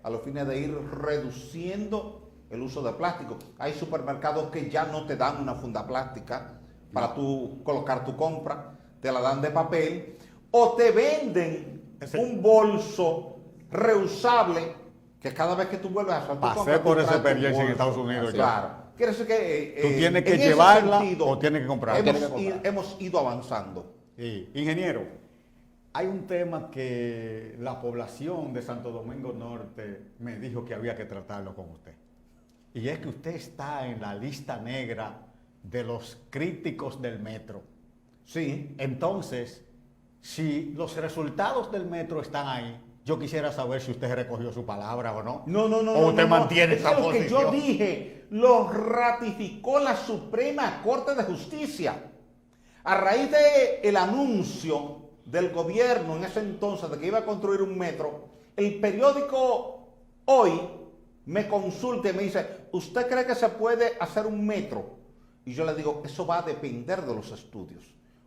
a los fines de ir reduciendo el uso de plástico. Hay supermercados que ya no te dan una funda plástica para tú colocar tu compra, te la dan de papel o te venden un bolso reusable que cada vez que tú vuelves a hacer tu compra, Pasé por tú esa traes tu experiencia en bolso. Estados Unidos. Claro. Quiere decir que Tú tienes que en ese llevarla sentido, o tienes que comprarla. hemos ido avanzando. Sí. Ingeniero, hay un tema que la población de Santo Domingo Norte me dijo que había que tratarlo con usted. Y es que usted está en la lista negra de los críticos del metro. Sí. Entonces, si los resultados del metro están ahí, yo quisiera saber si usted recogió su palabra o no. No. O usted mantiene esa Eso es lo posición. que yo dije, lo ratificó la Suprema Corte de Justicia. A raíz del anuncio del gobierno en ese entonces de que iba a construir un metro, el periódico Hoy me consulta y me dice, ¿usted cree que se puede hacer un metro? Y yo le digo, eso va a depender de los estudios.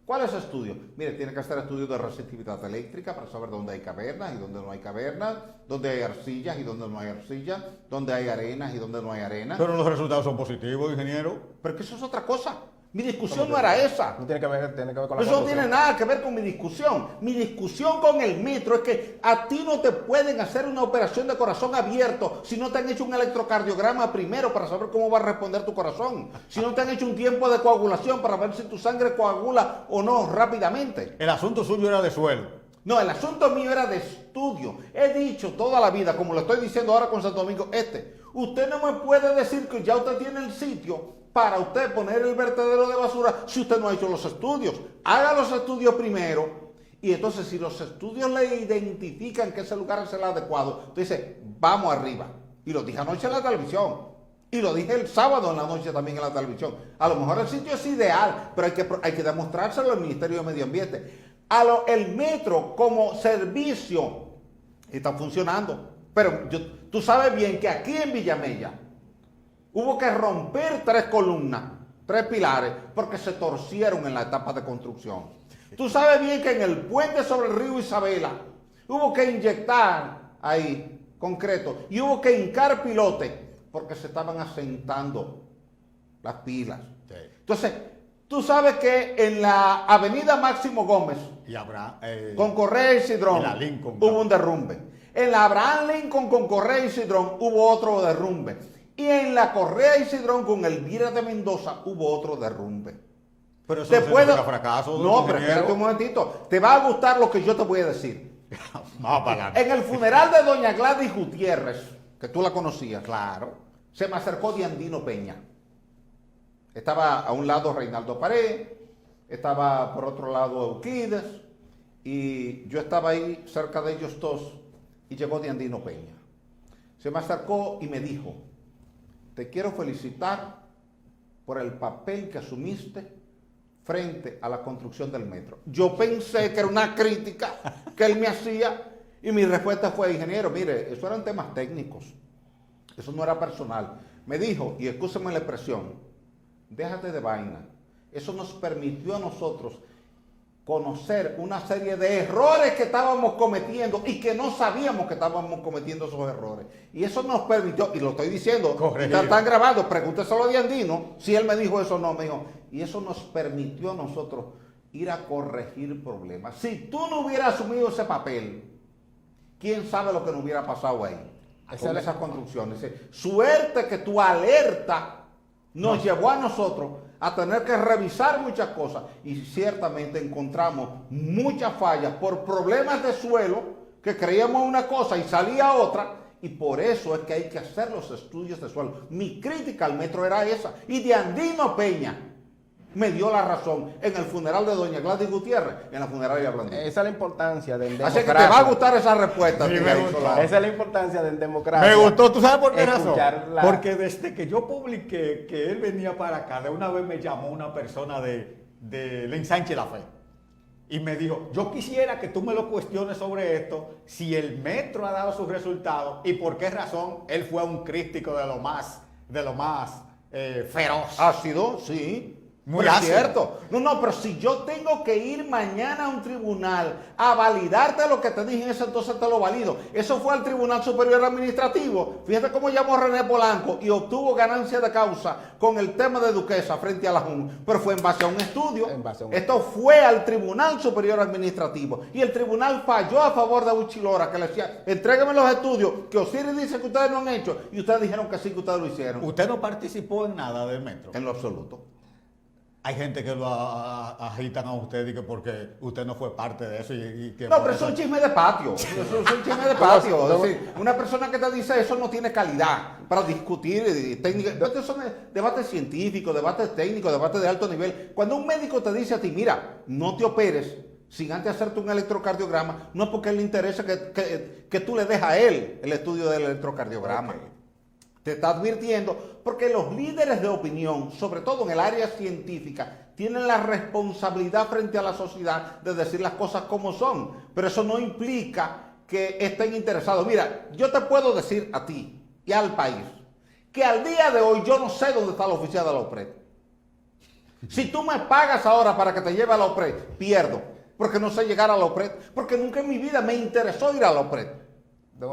¿Cuáles estudios? Mire, tiene que hacer estudios de resistividad eléctrica para saber dónde hay cavernas y dónde no hay cavernas, dónde hay arcillas y dónde no hay arcillas, dónde hay arenas y dónde no hay arenas. Pero los resultados son positivos, ingeniero. Pero que eso es otra cosa. Mi discusión no era esa. No tiene que ver con la Eso no conclusión. tiene nada que ver con mi discusión. Mi discusión con el metro es que a ti no te pueden hacer una operación de corazón abierto si no te han hecho un electrocardiograma primero para saber cómo va a responder tu corazón. Si no te han hecho un tiempo de coagulación para ver si tu sangre coagula o no rápidamente. El asunto suyo era de suelo. No, el asunto mío era de estudio. He dicho toda la vida, como lo estoy diciendo ahora con Santo Domingo, usted no me puede decir que ya usted tiene el sitio para usted poner el vertedero de basura si usted no ha hecho los estudios. Haga los estudios primero y entonces si los estudios le identifican que ese lugar es el adecuado, usted dice, vamos arriba. Y lo dije anoche en la televisión. Y lo dije el sábado en la noche también en la televisión. A lo mejor el sitio es ideal, pero hay que demostrárselo al Ministerio de Medio Ambiente. El metro como servicio está funcionando. Pero tú sabes bien que aquí en Villamella hubo que romper 3 columnas, 3 pilares, porque se torcieron en la etapa de construcción. Tú sabes bien que en el puente sobre el río Isabela hubo que inyectar ahí concreto y hubo que hincar pilotes porque se estaban asentando las pilas. Sí. Entonces, Tú sabes que en la avenida Máximo Gómez, Y habrá... con Correa y Cidrón, en la Lincoln, hubo un derrumbe. En la Abraham Lincoln con Correa y Cidrón hubo otro derrumbe. Y en la Correa y Cidrón con Elvira de Mendoza hubo otro derrumbe. Pero eso Te no puedo... significa fracaso. No, pero espérate un momentito. Te va a gustar lo que yo te voy a decir. Vamos para adelante. En el funeral de doña Gladys Gutiérrez, que tú la conocías, Claro. se me acercó Diandino Peña. Estaba a un lado Reinaldo Pared, estaba por otro lado Euclides, y yo estaba ahí cerca de ellos dos, y llegó Diandino Peña. Se me acercó y me dijo: te quiero felicitar por el papel que asumiste frente a la construcción del metro. Yo pensé que era una crítica que él me hacía, y mi respuesta fue: ingeniero, mire, eso eran temas técnicos, eso no era personal. Me dijo, y escúcheme la expresión, déjate de vaina. Eso nos permitió a nosotros conocer una serie de errores que estábamos cometiendo y que no sabíamos que estábamos cometiendo esos errores. Y eso nos permitió, y lo estoy diciendo, están grabados, pregúnteselo a Diandino, si él me dijo eso o no, me dijo, y eso nos permitió a nosotros ir a corregir problemas. Si tú no hubieras asumido ese papel, quién sabe lo que nos hubiera pasado ahí, con esas construcciones. Suerte que tu alerta nos llevó a nosotros a tener que revisar muchas cosas, y ciertamente encontramos muchas fallas por problemas de suelo, que creíamos una cosa y salía otra, y por eso es que hay que hacer los estudios de suelo. Mi crítica al metro era esa, y Diandino Peña me dio la razón en el funeral de doña Gladys Gutiérrez, en la funeraria Blandino. Esa es la importancia del Así democracia. que te va a gustar esa respuesta. Sí, Miguel me gustó. Solano. Esa es la importancia del democracia. Me gustó, ¿tú sabes por qué razón? Escuchar la- Porque desde que yo publiqué que él venía para acá, de una vez me llamó una persona de Ensanche La Fe y me dijo: yo quisiera que tú me lo cuestiones sobre esto, si el metro ha dado sus resultados y por qué razón él fue un crítico de lo más feroz. Ácido, sí. Muy Pero es ácido. cierto. No, pero si yo tengo que ir mañana a un tribunal a validarte lo que te dije en ese entonces, te lo valido. Eso fue al Tribunal Superior Administrativo. Fíjate cómo llamó René Polanco y obtuvo ganancia de causa con el tema de Duquesa frente a la Junta. Pero fue en base a un estudio. En base a un Esto fue al Tribunal Superior Administrativo. Y el tribunal falló a favor de Uchilora, que le decía: entrégueme los estudios que Osiris dice que ustedes no han hecho. Y ustedes dijeron que sí, que ustedes lo hicieron. ¿Usted no participó en nada del metro? En lo absoluto. Hay gente que lo agitan a usted y que porque usted no fue parte de eso y que... No, pero eso es un chisme de patio. Eso es un chisme de patio. Es decir, una persona que te dice eso no tiene calidad para discutir técnicas. Estos son debates científicos, debates técnicos, debates de alto nivel. Cuando un médico te dice a ti: mira, no te operes sin antes hacerte un electrocardiograma, no es porque le interesa que tú le dejes a él el estudio del electrocardiograma. Ok. Te está advirtiendo, porque los líderes de opinión, sobre todo en el área científica, tienen la responsabilidad frente a la sociedad de decir las cosas como son. Pero eso no implica que estén interesados. Mira, yo te puedo decir a ti y al país que al día de hoy yo no sé dónde está la oficina de la OPRED. Si tú me pagas ahora para que te lleve a la OPRED, pierdo, porque no sé llegar a la OPRED, porque nunca en mi vida me interesó ir a la OPRED.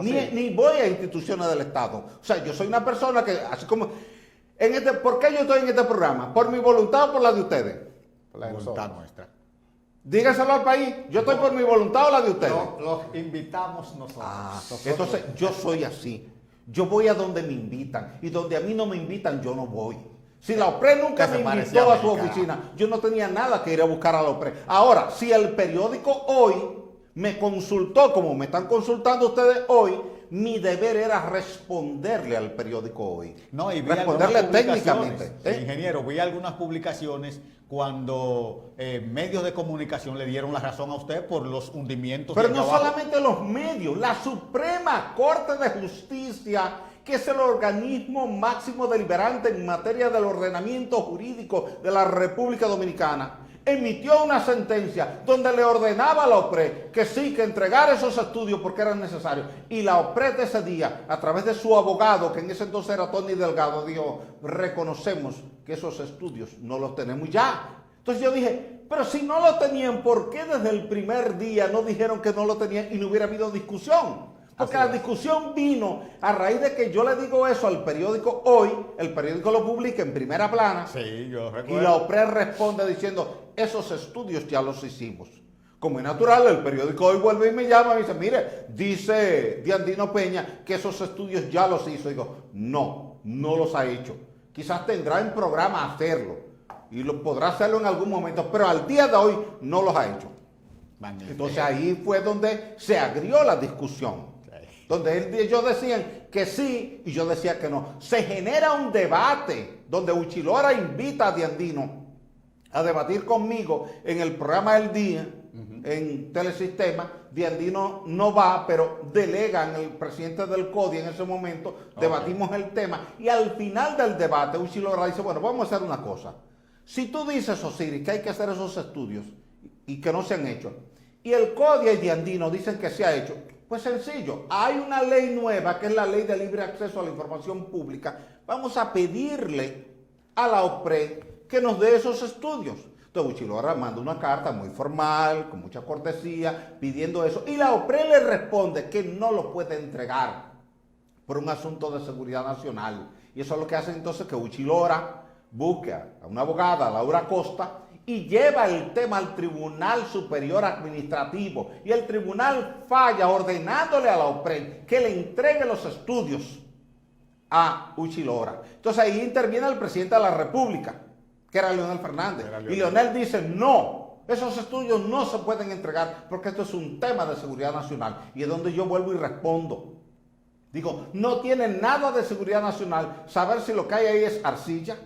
Ni voy a instituciones del Estado. O sea, yo soy una persona que, así como... ¿Por qué yo estoy en este programa? ¿Por mi voluntad o por la de ustedes? La de voluntad nosotros. nuestra. Dígaselo al país. ¿Yo estoy por mi voluntad o la de ustedes? Los invitamos nosotros. Entonces, yo soy así. Yo voy a donde me invitan. Y donde a mí no me invitan, yo no voy. Si la OPRED nunca Que se me parecía invitó a a su mí, carajo. oficina, yo no tenía nada que ir a buscar a la OPRED. Ahora, si el periódico Hoy me consultó, como me están consultando ustedes hoy, mi deber era responderle al periódico Hoy. No, y vi responderle algunas técnicamente. publicaciones, ingeniero, vi algunas publicaciones cuando medios de comunicación le dieron la razón a usted por los hundimientos. Pero de no allá abajo. solamente los medios, la Suprema Corte de Justicia, que es el organismo máximo deliberante en materia del ordenamiento jurídico de la República Dominicana, emitió una sentencia donde le ordenaba a la OPRED que sí, que entregara esos estudios porque eran necesarios. Y la OPRED ese día, a través de su abogado, que en ese entonces era Tony Delgado, dijo: reconocemos que esos estudios no los tenemos ya. Entonces yo dije: pero si no lo tenían, ¿por qué desde el primer día no dijeron que no lo tenían y no hubiera habido discusión? Porque la discusión vino a raíz de que yo le digo eso al periódico Hoy, el periódico lo publica en primera plana. Sí, yo Y recuerdo. la OPRED responde diciendo, esos estudios ya los hicimos. Como es natural, el periódico Hoy vuelve y me llama y me dice, mire, dice Diandino Peña que esos estudios ya los hizo. Y digo, no los ha hecho. Quizás tendrá en programa hacerlo y lo podrá hacerlo en algún momento, pero al día de hoy no los ha hecho. Magnífico. Entonces ahí fue donde se agrió la discusión. Donde ellos decían que sí y yo decía que no. Se genera un debate donde Uchilora invita a Diandino a debatir conmigo en el programa del día, en Telesistema. Diandino no va, pero delegan el presidente del CODI en ese momento, debatimos el tema y al final del debate Uchilora dice, bueno, vamos a hacer una cosa. Si tú dices, Osiris, que hay que hacer esos estudios y que no se han hecho, y el CODI y Diandino dicen que se ha hecho, pues sencillo, hay una ley nueva que es la ley de libre acceso a la información pública. Vamos a pedirle a la OPRED que nos dé esos estudios. Entonces Uchilora manda una carta muy formal, con mucha cortesía, pidiendo eso. Y la OPRED le responde que no lo puede entregar por un asunto de seguridad nacional. Y eso es lo que hace entonces que Uchilora busque a una abogada, Laura Costa, y lleva el tema al Tribunal Superior Administrativo y el tribunal falla ordenándole a la OPRED que le entregue los estudios a Uchilora. Entonces ahí interviene el presidente de la República, que era Leonel Fernández, y Leonel dice no, esos estudios no se pueden entregar porque esto es un tema de seguridad nacional. Y es donde yo vuelvo y respondo. Digo, no tiene nada de seguridad nacional saber si lo que hay ahí es arcilla,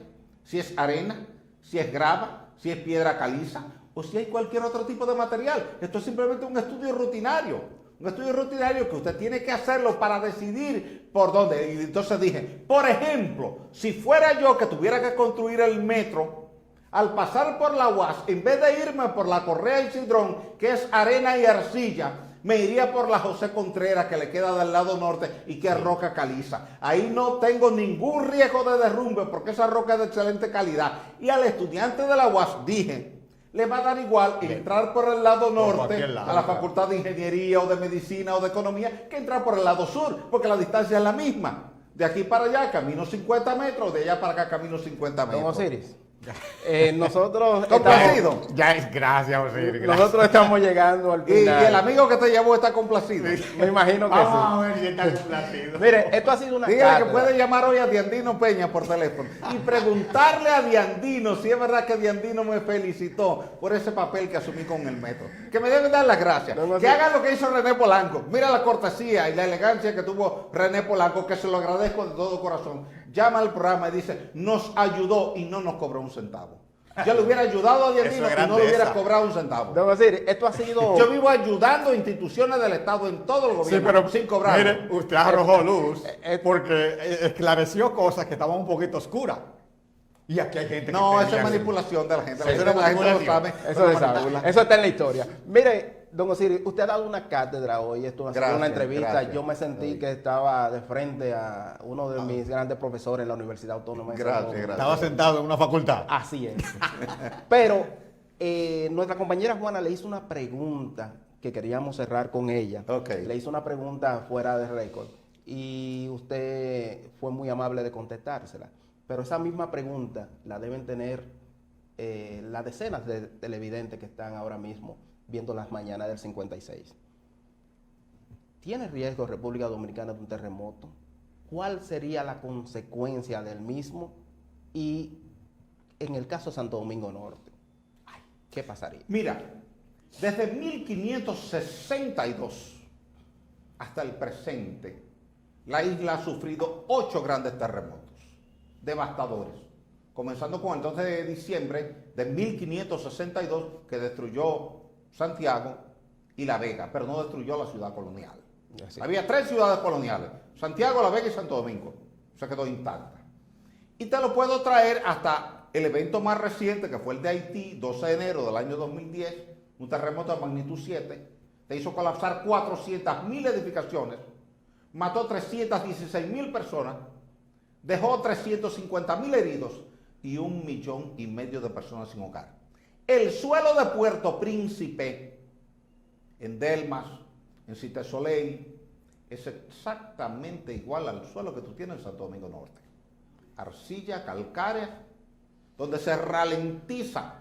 si es arena, si es grava, si es piedra caliza o si hay cualquier otro tipo de material. Esto es simplemente un estudio rutinario. Un estudio rutinario que usted tiene que hacerlo para decidir por dónde. Y entonces dije, por ejemplo, si fuera yo que tuviera que construir el metro, al pasar por la UAS, en vez de irme por la Correa y Cidrón, que es arena y arcilla, me iría por la José Contreras, que le queda del lado norte y que es roca caliza. Ahí no tengo ningún riesgo de derrumbe porque esa roca es de excelente calidad. Y al estudiante de la UAS dije, le va a dar igual entrar por el lado norte a la Facultad de Ingeniería o de Medicina o de Economía que entrar por el lado sur, porque la distancia es la misma. De aquí para allá camino 50 metros, de allá para acá camino 50 metros. Don Osiris, nosotros ¿Complacido? estamos, Ya es gracias, Osiris. Gracias. nosotros estamos llegando al Y final. el amigo que te llevó está complacido. Me imagino que Vamos a sí. ver si está complacido. Mire, esto ha sido una Dígale que cátedra. puede llamar hoy a Diandino Peña por teléfono y preguntarle a Diandino si es verdad que Diandino me felicitó por ese papel que asumí con el metro. Que me deben dar las gracias. No, Que hagan lo que hizo René Polanco. Mira la cortesía y la elegancia que tuvo René Polanco, que se lo agradezco de todo corazón. Llama al programa y dice, nos ayudó y no nos cobró un centavo. Yo le hubiera ayudado a Diandino Eso es y no le hubiera grandeza. cobrado un centavo. Don Osiris, esto ha sido... Yo vivo ayudando a instituciones del Estado en todo el gobierno sin cobrar. Mire, usted arrojó luz porque esclareció cosas que estaban un poquito oscuras. Y aquí hay gente que No, eso tenía- es manipulación de la gente. Eso es La gente lo manipulación. sabe. Eso se sabe. Eso está en la historia. Mire, don Osiris, usted ha dado una cátedra hoy, esto ha sido Gracias, una entrevista. gracias. Yo me sentí que estaba de frente a uno de mis grandes profesores en la Universidad Autónoma de Gracias, Santo Domingo. gracias. Estaba sentado en una facultad. Así es. Pero nuestra compañera Juana le hizo una pregunta que queríamos cerrar con ella. Ok. Le hizo una pregunta fuera de récord y usted fue muy amable de contestársela. Pero esa misma pregunta la deben tener las decenas de televidentes que están ahora mismo viendo las mañanas del 56. ¿Tiene riesgo República Dominicana de un terremoto? ¿Cuál sería la consecuencia del mismo? Y en el caso de Santo Domingo Norte, ¿qué pasaría? Mira, desde 1562 hasta el presente, la isla ha sufrido 8 grandes terremotos devastadores, comenzando con el 12 de diciembre de 1562 que destruyó Santiago y La Vega, pero no destruyó la ciudad colonial. Así. Había 3 ciudades coloniales, Santiago, La Vega y Santo Domingo. Se quedó intacta. Y te lo puedo traer hasta el evento más reciente, que fue el de Haití, 12 de enero del año 2010, un terremoto de magnitud 7, te hizo colapsar 400.000 edificaciones, mató 316.000 personas, dejó 350.000 heridos y 1,5 millones de personas sin hogar. El suelo de Puerto Príncipe, en Delmas, en Cité Soleil, es exactamente igual al suelo que tú tienes en Santo Domingo Norte. Arcilla calcárea, donde se ralentiza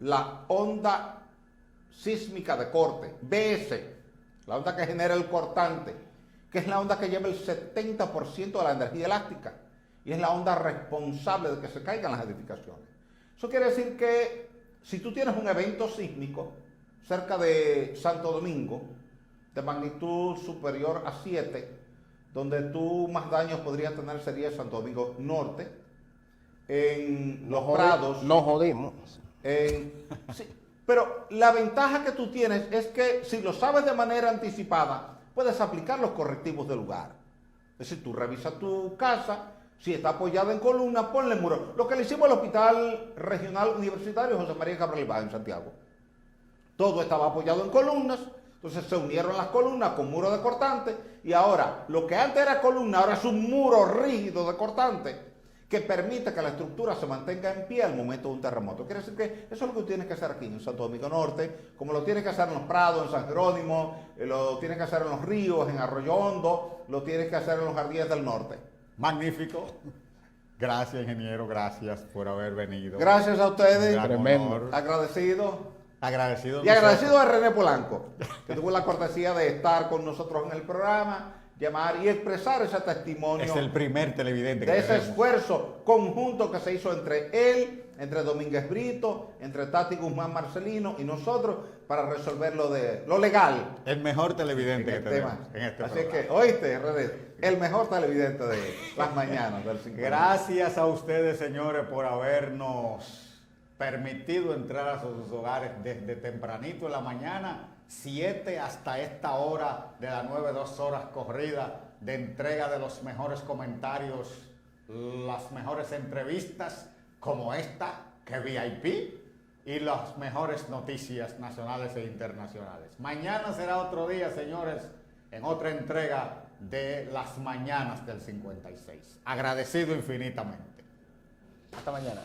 la onda sísmica de corte, BS, la onda que genera el cortante, que es la onda que lleva el 70% de la energía elástica y es la onda responsable de que se caigan las edificaciones. Eso quiere decir que si tú tienes un evento sísmico cerca de Santo Domingo, de magnitud superior a 7, donde tú más daños podrías tener sería Santo Domingo Norte, en Los Prados. Nos jodimos. Sí, pero la ventaja que tú tienes es que si lo sabes de manera anticipada, puedes aplicar los correctivos del lugar. Es decir, tú revisas tu casa, si está apoyada en columna, ponle muro. Lo que le hicimos al Hospital Regional Universitario José María Cabral Ibáez en Santiago. Todo estaba apoyado en columnas, entonces se unieron las columnas con muro de cortante y ahora lo que antes era columna ahora es un muro rígido de cortante que permite que la estructura se mantenga en pie al momento de un terremoto. Quiere decir que eso es lo que tú tienes que hacer aquí en Santo Domingo Norte, como lo tienes que hacer en Los Prados, en San Jerónimo, lo tienes que hacer en Los Ríos, en Arroyo Hondo, lo tienes que hacer en los Jardines del Norte. Magnífico. Gracias, ingeniero, gracias por haber venido. Gracias a ustedes. Tremendo. Agradecido. Agradecido. Y agradecido a René Polanco, que tuvo la cortesía de estar con nosotros en el programa, llamar y expresar ese testimonio. Es el primer televidente que de ese tenemos. Esfuerzo conjunto que se hizo entre él, entre Domínguez Brito, entre Tati Guzmán Marcelino y nosotros para resolver lo legal. El mejor televidente que el tenemos tema. en este Así programa. que, oíste, René, el mejor televidente de las mañanas del 50. Gracias a ustedes, señores, por habernos permitido entrar a sus hogares desde tempranito en la mañana, 7 hasta esta hora de las 9, 2 horas corrida de entrega de los mejores comentarios, las mejores entrevistas como esta, que VIP, y las mejores noticias nacionales e internacionales. Mañana será otro día, señores, en otra entrega de las mañanas del 56. Agradecido infinitamente. Hasta mañana.